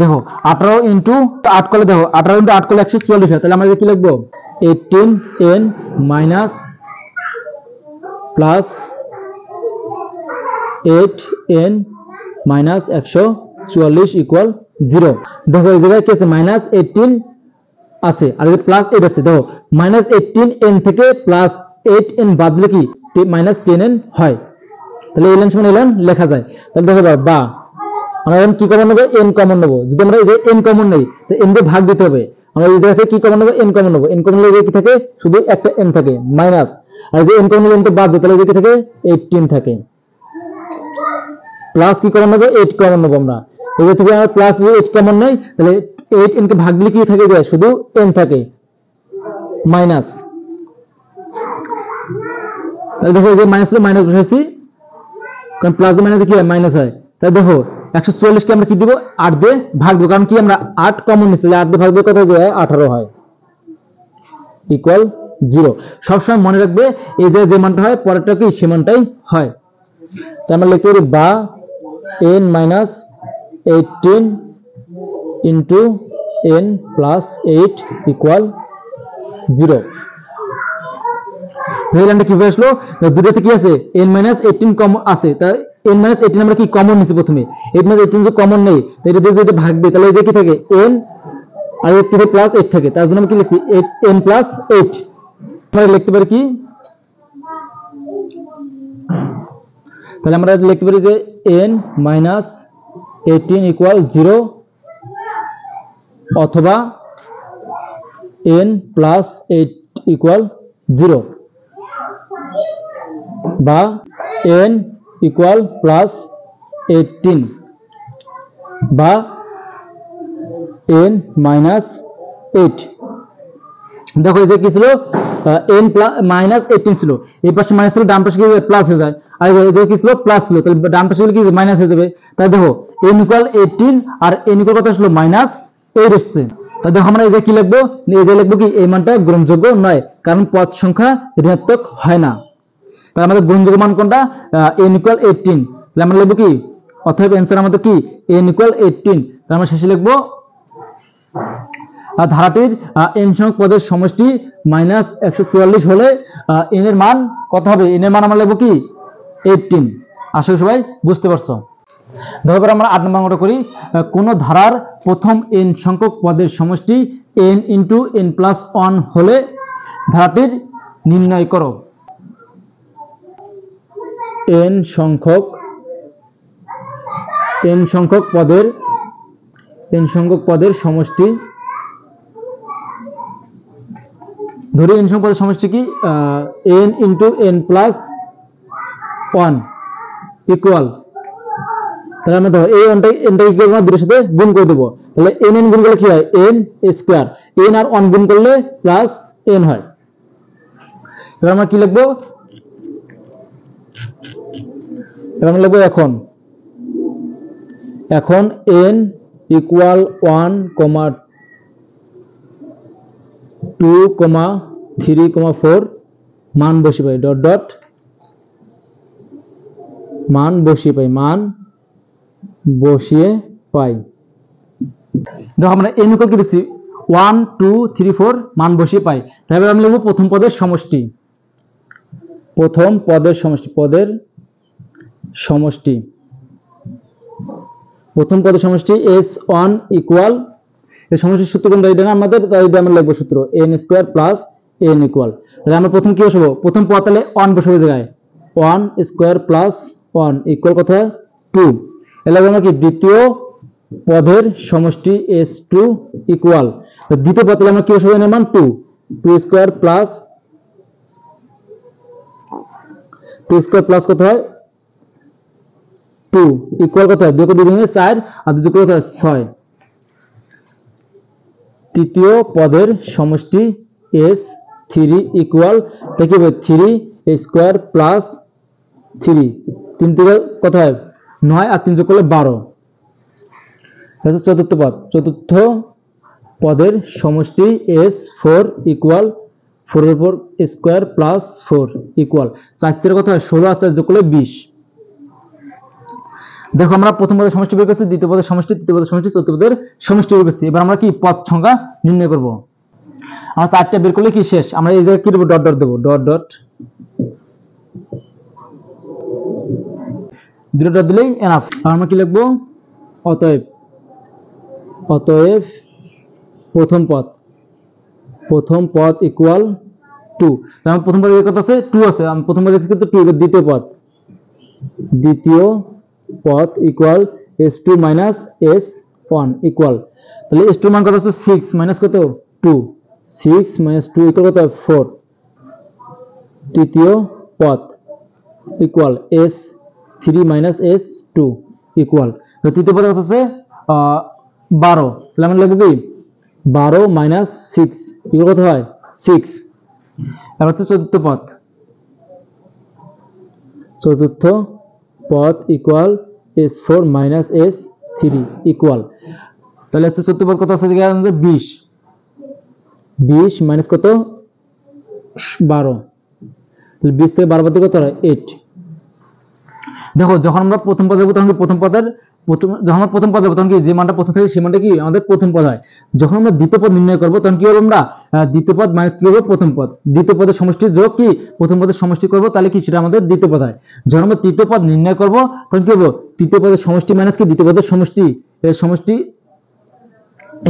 দেখো 18 ইনটু 8 করলে দেখো 18 ইনটু 8 করলে 144 হয়, তাহলে আমরা কি লিখবো 18n minus plus 8n minus 144 equal 0। দেখো এই জায়গায় কি আছে মাইনাস 18 আছে আর এই প্লাস 8 আছে, দেখো মাইনাস 18n থেকে প্লাস 8n বাদ দিলে কি মাইনাস 10n হয়, তাহলে ln সমান ln লেখা যায়। তাহলে দেখো বা আমরা এখন কি কমন নেব n কমন নেব, যদি আমরা এই যে n কমন নেই তো n দিয়ে ভাগ দিতে হবে, আমরা এই জায়গা থেকে কি কমন নেব n কমন নেব, n কমন নিলে কি থাকে শুধু একটা n থাকে মাইনাস, আর যে n কমন নিলে n তো বাদ দিতে, তাহলে কি থাকে 18 থাকে, প্লাস কি কমন নেব 8 কমন নেব, আমরা এই থেকে আমরা প্লাস 8 কমন নেই, তাহলে 8n কে ভাগ দিলে কি থাকে যায় শুধু n থাকে মাইনাস, তাহলে দেখো এই যে মাইনাস হলো মাইনাস বসাইছি, কারণ প্লাস মাইনাস কি হয় মাইনাস হয়। তাহলে দেখো 144 কে আমরা কি দিব 8 দিয়ে ভাগ দেব, কারণ কি আমরা 8 কমন নিছি, 8 দিয়ে ভাগ দিলে কত হয় 18 হয় ইকুয়াল 0। সবসময় মনে রাখবে এই যে মানটা হয় পরেরটা কি সে মানটাই হয়। তাহলে আমরা লিখতে পারি বা n minus 18 into n plus 8 equal 0। ভেরিয়েন্টটা কিভাবে আসলো, দুটোতে কি আছে n মাইনাস 18 কমন আছে, তাই n মাইনাস 18 আমরা কি কমন নিছি প্রথমে, 8 মাইনাস 18 যে কমন নেই, তাই এটা দিয়ে যদি ভাগ দেই তাহলে এই যে কি থাকে n আর এর থেকে প্লাস 8 থাকে, তার জন্য আমরা কি লিখছি n প্লাস 8। আমরা লিখতে পারি কি, তাহলে আমরা লিখতে পারি যে n মাইনাস 18 ইকুয়াল 0 অথবা n প্লাস 8 ইকুয়াল 0 বা n ইকুয়াল প্লাস 18 বা n মাইনাস 8। দেখো এই যে কি ছিল n মাইনাস 18 ছিল, এই পাশে মাইনাস ছিল ডান পাশে কি প্লাস হয়ে যায়, আর এই কি ছিল প্লাস ছিল, তাহলে ডান পাশে কি মাইনাস হয়ে যাবে। তাই দেখো n ইকুয়াল 18 আর n ইকুয়াল কত আসলো মাইনাস 8 আসছে। তাই দেখো আমরা এই যে কি লিখবো, এই যে লিখবো কি এই মানটা গ্রহণযোগ্য নয়, কারণ পদ সংখ্যা ঋণাত্মক হয় না। তাহলে আমাদের গ্রহণযোগ্য মান কোনটা n ইকুয়াল 18, তাহলে আমরা লিখবো কি অতএব आंसर আমাদের কি n ইকুয়াল 18। তাহলে আমরা শেষে লিখবো ধারাটির n সংখ্যক পদের সমষ্টি মাইনাস 144 হলে n এর মান কত হবে, n এর মান আমরা লিখবো কি 18। আশা করি সবাই বুঝতে পারছো। দেখো এবার আমরা 8 নম্বর অঙ্কটা করি। কোন ধারার প্রথম n সংখ্যক পদের সমষ্টি n ইনটু n প্লাস 1 হলে ধারাটির নির্ণয় করো। n সংখ্যক পদের সমষ্টি, ধরি n সংখ্যক পদের সমষ্টি কি n into n plus 1 equal, তাহলে আমরা দেখো এই nটা ইকুয়াল আমরা দুটোর সাথে গুণ করে দেব, তাহলে n গুণ করলে কি হয় n স্কয়ার, n আর 1 গুণ করলে প্লাস n হয়। এবার আমরা কি লিখবো, এবার আমরা লিখবো এখন n ইকুয়াল 1, 2, 3, 4 মান বসিয়ে পাই ডট ডট মান বসিয়ে পাই দেখো আমরা n ইকুয়াল কি দিছি 1, 2, 3, 4 মান বসিয়ে পাই তাহলে আমি লিখব প্রথম পদের সমষ্টি s1 ইকুয়াল এই সমষ্টির সূত্র কোনটা এটা না আমাদের তাই এটা আমরা লিখব সূত্র n square plus n equal তাহলে আমরা প্রথম কি বসাবো প্রথম পদ তাহলে 1 বসাবো জায়গায় 1 স্কয়ার প্লাস 1 ইকুয়াল কত হয় 2 এর আমরা কি দ্বিতীয় পদের সমষ্টি s2 ইকুয়াল দ্বিতীয় পদ তাহলে আমরা কি বসাবো এর মান 2 স্কয়ার প্লাস কত হয় 2 ইকুয়াল কত হয় 2 কে 2 গুণে 4 আর 2 যোগ করলে 6 তৃতীয় পদের সমষ্টি s3 ইকুয়াল দেখি 3 স্কয়ার প্লাস 3 3 থেকে কত হয় 9 আর 3 যোগ করলে 12 এটা চতুর্থ পদের সমষ্টি s4 ইকুয়াল 4 এর উপর স্কয়ার প্লাস 4 ইকুয়াল 4 এর কত হয় 16 আর 4 যোগ করলে 20 দেখো আমরা প্রথম পদের সমষ্টি বের করছি দ্বিতীয় পদের সমষ্টি তৃতীয় পদের সমষ্টি চতুর্থ পদের সমষ্টি বের করছি এবার আমরা কি পদ সংখ্যা নির্ণয় করব আমরা চারটা বের করলে কি শেষ আমরা এই জায়গায় কি দেব ডট ডট দেব ডট ডট দুটো ডট দিলেই এনাফ আমরা কি লিখব অতএব প্রথম পদ ইকুয়াল 2 তাহলে প্রথম পদে কত আছে 2 আছে আমি প্রথম পদে কিন্তু 2 এর দ্বিতীয় পদ equal s2 minus s1 equal তাহলে s2 মান কত আছে 6 মাইনাস কত 2 6 মাইনাস 2 ইকুয়াল কত 4 তৃতীয় পদ equal s3 minus s2 equal তো তৃতীয় পদ কত আছে 12 তাহলে আমরা লিখব কি 12 মাইনাস 6 ইকুয়াল কত হয় 6 এবার হচ্ছে চতুর্থ পদ equal s4 minus s3 equal তাহলে হচ্ছে চতুর্থ পদ কত আছে এখানে আমাদের 20 মাইনাস কত 12 তাহলে 20 থেকে 12 বাদ দিলে কত হয় 8 দেখো যখন আমরা প্রথম পদ দেব তখন প্রথম পদের যখন আমরা প্রথম পদ দেব তখন কি যে মানটা প্রথম থাকে সেই মানটা কি আমাদের প্রথম পদ হয় যখন আমরা দ্বিতীয় পদ নির্ণয় করব তখন কি হবে আমরা দ্বিতীয় পদ মাইনাস কি হবে প্রথম পদ দ্বিতীয় পদের সমষ্টি যোগ কি প্রথম পদের সমষ্টি করব তাহলে কি সেটা আমাদের দ্বিতীয় পদ হয় যখন আমরা তৃতীয় পদ নির্ণয় করব তখন কি হবে তৃতীয় পদের সমষ্টি মাইনাস কি দ্বিতীয় পদের সমষ্টি এর সমষ্টি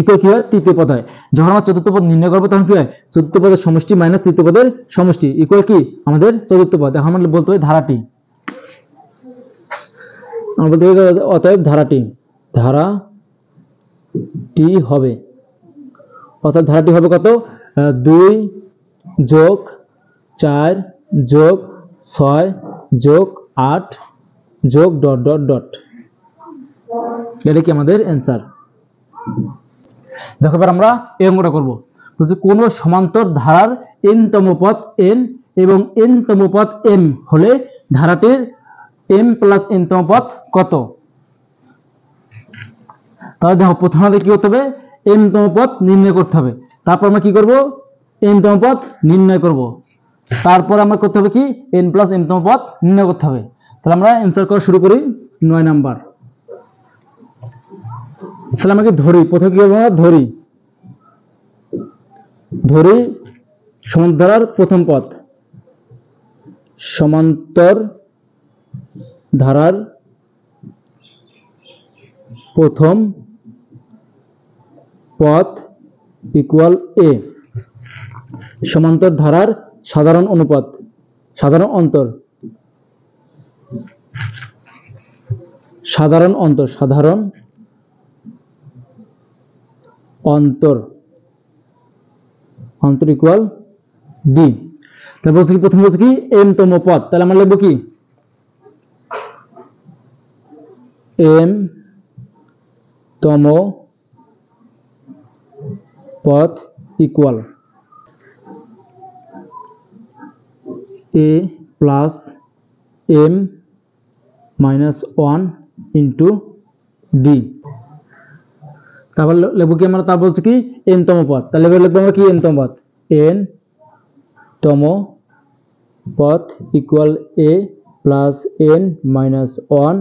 ইকুয়াল কি হয় তৃতীয় পদ হয় যখন আমরা চতুর্থ পদ নির্ণয় করব তখন কি হয় চতুর্থ পদের সমষ্টি মাইনাস তৃতীয় পদের সমষ্টি ইকুয়াল কি আমাদের চতুর্থ পদ এখন আমরা বলতে পারি ধারাটি অতএব ধারাটি হবে অর্থাৎ ধারাটি হবে কত 2 যোগ 4 যোগ 6 যোগ 8 যোগ ডট ডট ডট এটা কি আমাদের অ্যান্সার দেখো এবার আমরা এই অঙ্কটা করব বলছি কোন সমান্তর ধারার n তম পদ n এবং n তম পদ m হলে ধারাটির m প্লাস n তম পদ কত তাহলে দেখো প্রথমে আমাদের কি করতে হবে m তম পদ নির্ণয় করতে হবে তারপর আমরা কি করব n তম পদ নির্ণয় করব তারপর আমরা করতে হবে কি n প্লাস m তম পদ নির্ণয় করতে হবে তাহলে আমরা অ্যানসার করা শুরু করি 9 নাম্বার তাহলে আমাকে ধরি প্রথমে কি করব ধরি সমান্তর ধারার প্রথম পদ সমান্তর ধারার প্রথম পদ ইকুয়াল a সমান্তর ধারার সাধারণ অনুপাত সাধারণ অন্তর ইকুয়াল d তাহলে বলছি কি প্রথম বলছি কি m তম পদ তাহলে আমরা লিখব কি m তম পদ equal a plus m minus 1 into d তারপর লিখবো কি আমরা, তারপর বলছে কি n তম পদ, তাহলে এবার লিখবো আমরা কি n তম পদ, n তম পদ equal a plus n minus 1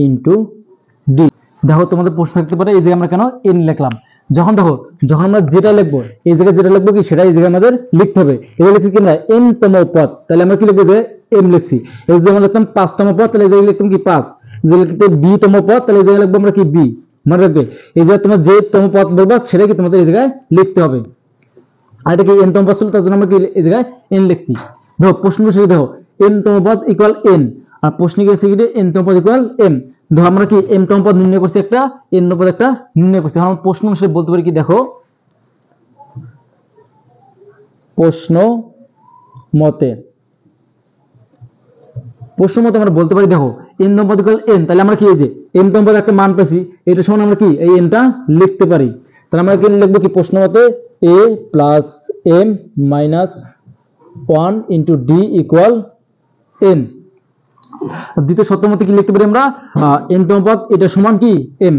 into d। দেখো তোমাদের প্রশ্ন থাকতে পারে এই যে আমরা কেন n লিখলাম, যখন দেখো যখন আমরা যেটা লিখবো এই জায়গায় যেটা লিখবো কি সেটা এই জায়গায় আমাদের লিখতে হবে। এবার লিখছি কি আমরা n তম পদ, তাহলে আমরা কি লিখবো যে m লিখছি। এই যে আমরা লিখতাম 5 তম পদ, তাহলে এই জায়গায় লিখতাম কি 5, যে লিখতে b তম পদ, তাহলে এই জায়গায় লিখবো আমরা কি b। মনে রাখবে এই যে তোমরা যে তম পদ বলবা সেটা কি তোমাদের এই জায়গায় লিখতে হবে। আর এটা কি n তম পদ ছিল, তার জন্য আমরা কি এই জায়গায় n লিখছি। দেখো প্রশ্ন বসে দেখো n তম পদ ইকুয়াল n, আর প্রশ্ন কি আছে কি n তম পদ ইকুয়াল m। ধরো আমরা কি m তম পদ নির্ণয় করছি একটা, n তম পদ একটা নির্ণয় করছি। এখন প্রশ্ন অনুসারে বলতে পারি কি, দেখো প্রশ্ন মতে আমরা বলতে পারি দেখো n তম পদ ইকুয়াল n, তাহলে আমরা কি এই যে n তম পদ একটা মান পেয়েছি, এটা সমান আমরা কি এই n টা লিখতে পারি। তাহলে আমরা কি লিখবো কি প্রশ্ন মতে a plus m minus 1 into d equal n। দ্বিতীয় সূত্র মতে কি লিখতে পারি আমরা, n তম পদ এটা সমান কি m,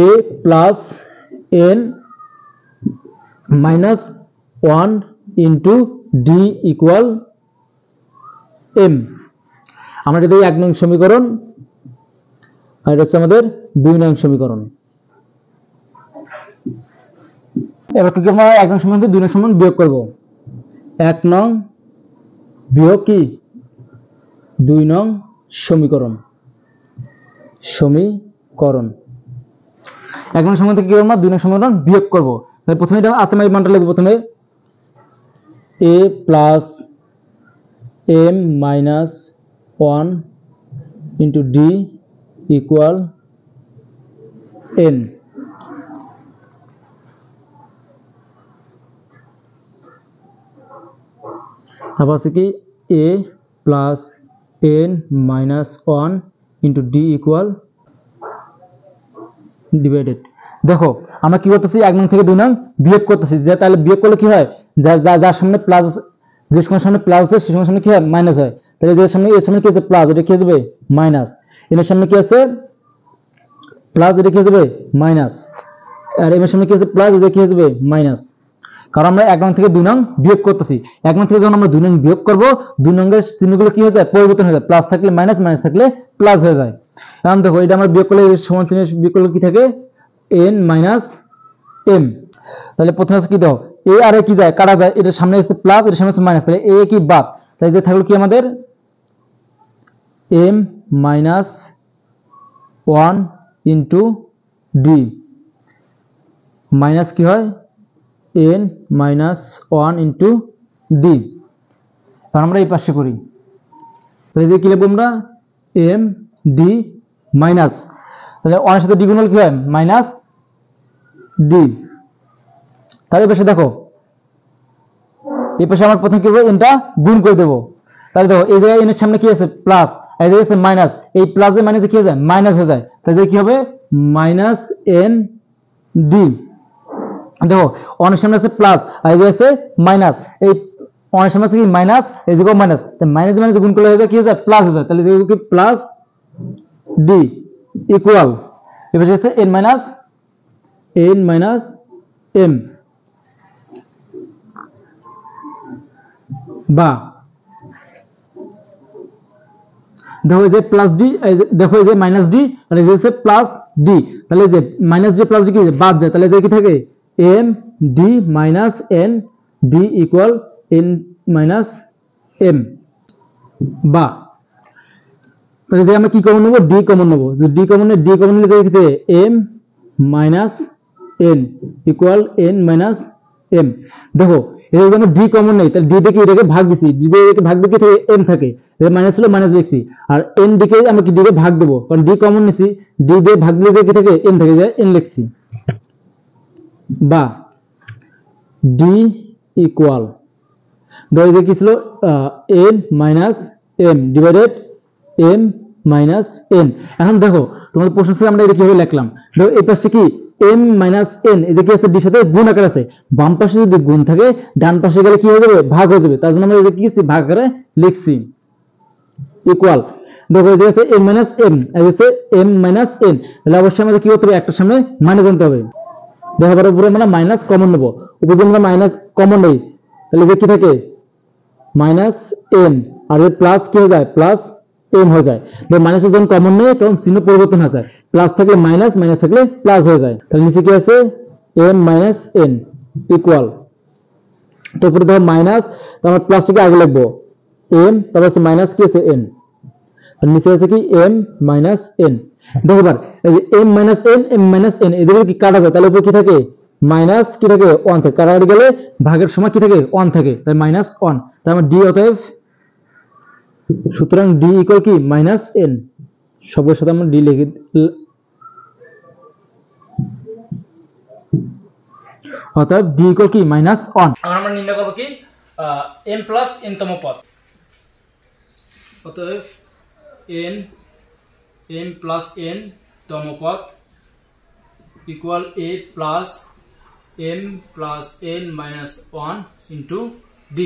a plus n minus 1 into d equal m। আমরা এটা 1 নং সমীকরণ, আর এটা হচ্ছে আমাদের 2 নং সমীকরণ। এবার কি আমরা 1 নং সমীকরণ থেকে 2 নং সমীকরণ বিয়োগ করব। 1 নং বিয়োগ কি 2 নং সমীকরণ। 1 নং সমীকরণ থেকে কি আমরা 2 নং সমীকরণ বিয়োগ করব। তাহলে প্রথমে এটা আছে এই মানটা লিখব, প্রথমে a plus m minus 1 into d equal n। তারপর আছে কি a plus n minus 1 into d equal divided. দেখো আমরা কি করতেছি 1 নং থেকে 2 নং বিয়োগ করতেছি, যে তাহলে বিয়োগ করলে কি হয়, যার সামনে প্লাস, যে সময় সামনে প্লাস আছে সে সময় সামনে কি হয় মাইনাস হয়। তাহলে যে সামনে এর সামনে কি আছে প্লাস, এটা কি হবে মাইনাস, এর সামনে কি আছে প্লাস, এটা কি হবে মাইনাস, আর এর সামনে কি আছে প্লাস, এটা কি হবে মাইনাস। কারণ আমরা 1 নং থেকে 2 নং বিয়োগ করতেছি। 1 নং থেকে যখন আমরা 2 নং বিয়োগ করব, 2 নংয়ের চিহ্নগুলো কি হয়ে যায় পরিবর্তন হয়ে যায়, প্লাস থাকলে মাইনাস, মাইনাস থাকলে প্লাস হয়ে যায়। এখন দেখো এটা আমরা বিয়োগ করলে সমান চিহ্ন বিয়োগ করলে কি থাকে n মাইনাস m। তাহলে প্রথমে আছে কি, দাও a আর a কি যায় কাটা যায়, এটার সামনে আছে প্লাস, এটার সামনে আছে মাইনাস, তাহলে a কি বাদ, তাহলে যে থাকলো কি আমাদের m minus 1 into d minus কি হয় n মাইনাস 1 ইন্টু d। তাহলে আমরা এই পাশে করি, তাহলে যে কি লিখবো আমরা m d মাইনাস, তাহলে 1 এর সাথে d গুণ হলে কি হয় মাইনাস d। তাহলে এই পাশে দেখো, এই পাশে আমরা প্রথমে কি করব n টা গুণ করে দেব। তাহলে দেখো এই জায়গায় n এর সামনে কি আছে প্লাস, আর এই জায়গায় আছে মাইনাস, এই প্লাস এর মাইনাসে কি হয়ে যায় মাইনাস হয়ে যায়, তাহলে কি হবে মাইনাস n d। দেখো 1 এর সামনে আছে প্লাস, আর এই যে আছে মাইনাস, এই 1 এর সামনে আছে কি মাইনাস, এই যে মাইনাস, তাহলে মাইনাস মাইনাস গুণ করলে হয়ে যায় কি হয়ে যায় প্লাস হয়ে যায়, তাহলে কি প্লাস d ইকুয়াল, এবার আছে n মাইনাস m বা দেখো এই যে প্লাস d, দেখো এই যে মাইনাস d আর এই যে আছে প্লাস d, তাহলে এই যে মাইনাস d প্লাস d কি বাদ যায়, তাহলে যে কি থাকে m d minus n d equal n minus m বা, তাহলে যে আমরা কি কমন নেব d কমন নেব, যে d কমন নিলে কি থাকে m minus n equal n minus m। দেখো এই যে আমরা d কমন নেই, তাহলে d থেকে এটাকে ভাগ দিছি, d থেকে এটাকে ভাগ দিলে কি থাকে m থাকে, এটা মাইনাস হলো মাইনাস লিখছি, আর n দিকে আমরা কি d কে ভাগ দেব, কারণ d কমন নিছি, d দিয়ে ভাগ দিলে যে কি থাকে n থাকে, যায় n লিখছি বা d ইকুয়াল, ধরো যে কি ছিল n minus m divided m minus n। এখন দেখো তোমাদের প্রশ্ন ছিল আমরা এটা কিভাবে লিখলাম, দেখো এই পাশে কি m মাইনাস n, এই যে কি আছে d সাথে গুণ আকার আছে, বাম পাশে যদি গুণ থাকে ডান পাশে গেলে কি হয়ে যাবে ভাগ হয়ে যাবে, তার জন্য আমরা এই যে কি ভাগ আকারে লিখছি ইকুয়াল। দেখো এই যে আছে m মাইনাস m, এই যে m মাইনাস n, তাহলে অবশ্যই আমাদের কি করতে হবে, একটা সামনে মাইনাস আনতে হবে। দেখো এবার উপরে আমরা মাইনাস কমন নেব, উপরে যদি আমরা মাইনাস কমন নেই তাহলে যে কি থাকে মাইনাস n, আর যদি প্লাস কি হয়ে যায় প্লাস m হয়ে যায়। দেখো মাইনাসের যখন কমন নেই তখন চিহ্ন পরিবর্তন হয়ে যায়, প্লাস থাকলে মাইনাস, মাইনাস থাকলে প্লাস হয়ে যায়। তাহলে নিচে কি আছে m মাইনাস n ইকুয়াল, তো উপরে দেখো মাইনাস, তারপর প্লাসটাকে আগে লিখবো m, তারপর আছে মাইনাস কি আছে n, আর নিচে আছে কি m মাইনাস n। দেখো এবার এই যে m minus n, m minus n এদের কি কাটা যায়, তাহলে উপরে কি থাকে মাইনাস কি থাকে 1 থাকে, কাটাকাটি গেলে ভাগের সময় কি থাকে 1 থাকে, তাই মাইনাস 1। তার মানে d অতএব, সুতরাং d ইকুয়াল কি মাইনাস n, সবের সাথে আমরা d লিখে, অতএব d ইকুয়াল কি মাইনাস 1। আমরা নির্ণয় করব কি m প্লাস n তম পদ, অতএব m প্লাস n তম পদ equal a plus m plus n minus 1 into d।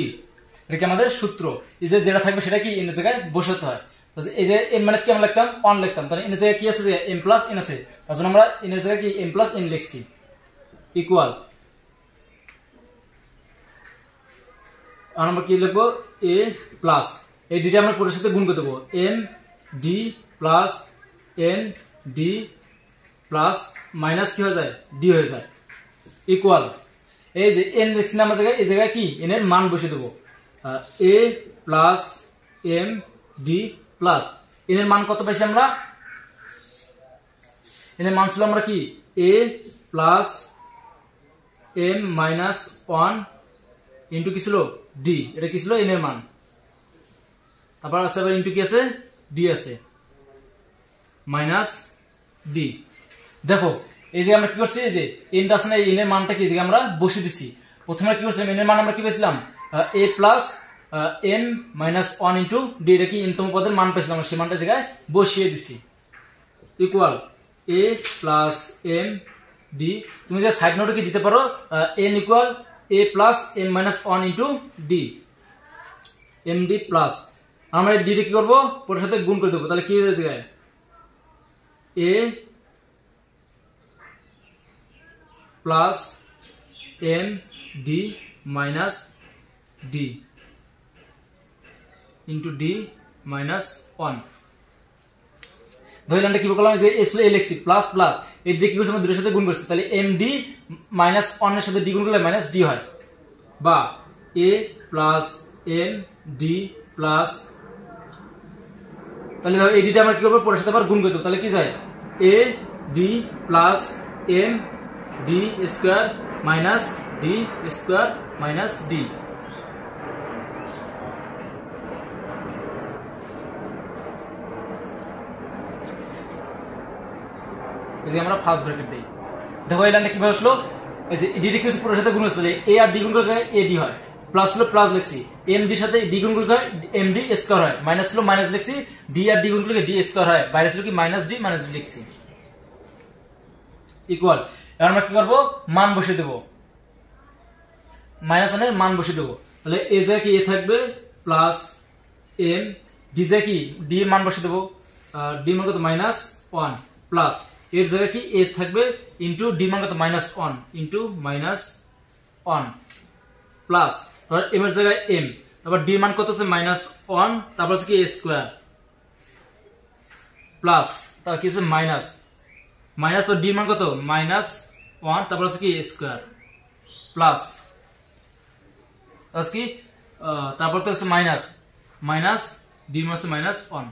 এটা কি আমাদের সূত্র, এই যে যেটা থাকবে সেটা কি n এর জায়গায় বসাতে হয়। এই যে n মাইনাস কি আমরা লিখতাম 1 লিখতাম, তাহলে n এর জায়গায় কি আছে যে m প্লাস n আছে, তার জন্য আমরা n এর জায়গায় কি m প্লাস n লিখছি ইকুয়াল, আর আমরা কি লিখবো a প্লাস এই ডিটা আমরা পুরোর সাথে গুণ করে দেবো m d plus n d plus minus কি হয়ে যায় d হয়ে যায় ইকুয়াল, এই যে n লিখছি না আমার জায়গায়, এই জায়গায় কি n এর মান বসিয়ে দেবো a plus m d plus n এর মান কত পাইছি আমরা, n এর মান ছিল আমরা কি a plus m minus 1 into কি ছিল d, এটা কি ছিল n এর মান, তারপর আছে আবার ইন্টু কি আছে d আছে মাইনাস d। দেখো এই যে আমরা কি করছি, এই যে n টা আছে না, n এর মানটা কি আমরা বসিয়ে দিছি। প্রথমে কি করছিলাম n এর মান আমরা কি পেয়েছিলাম a plus m minus 1 into d, এটা কি n তম পদের মান পেয়েছিলাম, আমরা সেই মানটা জায়গায় বসিয়ে দিছি equal a plus m d। তুমি যে সাইড নোটে কি দিতে পারো n equal a plus m minus 1 into d, md plus আমরা d টা কি করবো পুরোর সাথে গুণ করে দেবো, তাহলে কি হয়ে যায় a plus m d minus d into d minus 1। ধরলামটা কি বললাম যে এস এ লিখছি প্লাস প্লাস এই ডি কি করছি আমরা দুটোর সাথে গুণ করছি, তাহলে md মাইনাস 1 এর সাথে d গুণ করলে মাইনাস d হয়, বা a plus m d plus, তাহলে ধরো এই ডিটা আমরা কি করব পুরোর সাথে আবার গুণ করতে হবে, তাহলে কি যায় a d plus m d square minus d square minus d। যদি আমরা ফার্স্ট ব্র্যাকেট দেই, দেখো এই লাইনটা কিভাবে আসলো, এই যে ডি কি পুরোর সাথে গুণ হচ্ছে, a আর d গুণ করলে a d হয়, প্লাস হলো প্লাস লিখছি, m d সাথে d গুণ করলে m d স্কয়ার হয়, মাইনাস হলো মাইনাস লিখছি, d আর d গুণ করলে d স্কয়ার হয়, বাইরে ছিল কি মাইনাস d লিখছি ইকুয়াল। এবার আমরা কি করব মান বসিয়ে দেব, মাইনাস 1 এর মান বসিয়ে দেব, তাহলে a জায়গায় কি a থাকবে প্লাস m, d জায়গায় কি d এর মান বসিয়ে দেব, d মান কত মাইনাস 1 প্লাস এর জায়গায় কি a থাকবে ইনটু d মান কত মাইনাস 1 ইনটু মাইনাস 1 প্লাস তারপর m এর জায়গায় m, তারপর d মান কত আছে মাইনাস 1, তারপর আছে কি a স্কয়ার প্লাস তারপর কি আছে মাইনাস মাইনাস, তো d মান কত মাইনাস 1, তারপর আছে কি a স্কয়ার প্লাস আছে কি তারপর তো আছে মাইনাস মাইনাস d মান আছে minus 1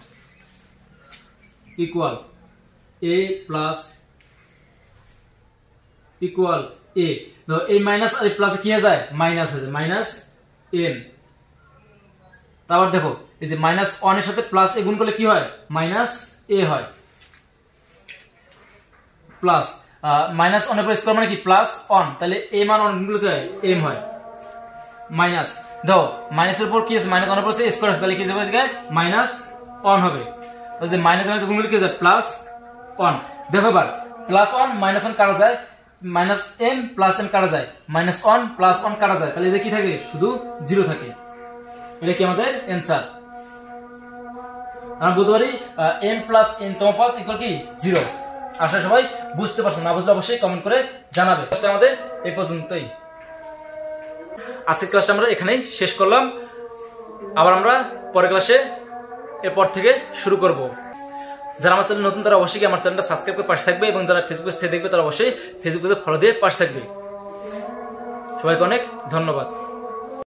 equal a plus equal a, তো এই মাইনাস আর প্লাস কি হয়ে যায় মাইনাস হয়ে যায় মাইনাস m। তারপর দেখো এই যে মাইনাস 1 এর সাথে প্লাস a গুণ করলে কি হয় মাইনাস a হয়, প্লাস মাইনাস 1 এর পর স্কয়ার মানে কি প্লাস 1, তাহলে a মান 1 গুণ করলে কি হয় m হয়, মাইনাস দাও মাইনাসের উপর কি আছে মাইনাস 1 এর পর স্কয়ার আছে, তাহলে কি হবে জায়গায় মাইনাস 1 হবে, তাহলে মাইনাস মাইনাস গুণ করলে কি হয় প্লাস 1। দেখো এবার প্লাস 1 মাইনাস 1 কাটা যায়, মাইনাস m প্লাস m কাটা যায়, মাইনাস 1 প্লাস 1 কাটা যায়, তাহলে এই যে কি থাকে শুধু 0 থাকে, এটা কি আমাদের অ্যানসার। আমরা বলতে পারি m প্লাস n তম পদ ইকুয়াল কি 0। আশা সবাই বুঝতে পারছো, না বুঝলে অবশ্যই কমেন্ট করে জানাবে। ক্লাসটা আমাদের এই পর্যন্তই। আজকের ক্লাসটা আমরা এখানেই শেষ করলাম। আবার আমরা পরের ক্লাসে এরপর থেকে শুরু করব। যারা আমার চ্যানেল নতুন তারা অবশ্যই আমার চ্যানেলটা সাবস্ক্রাইব করে পাশে থাকবে, এবং যারা ফেসবুক পেজ থেকে দেখবে তারা অবশ্যই ফেসবুক পেজে ফলো দিয়ে পাশে থাকবে। সবাইকে অনেক ধন্যবাদ।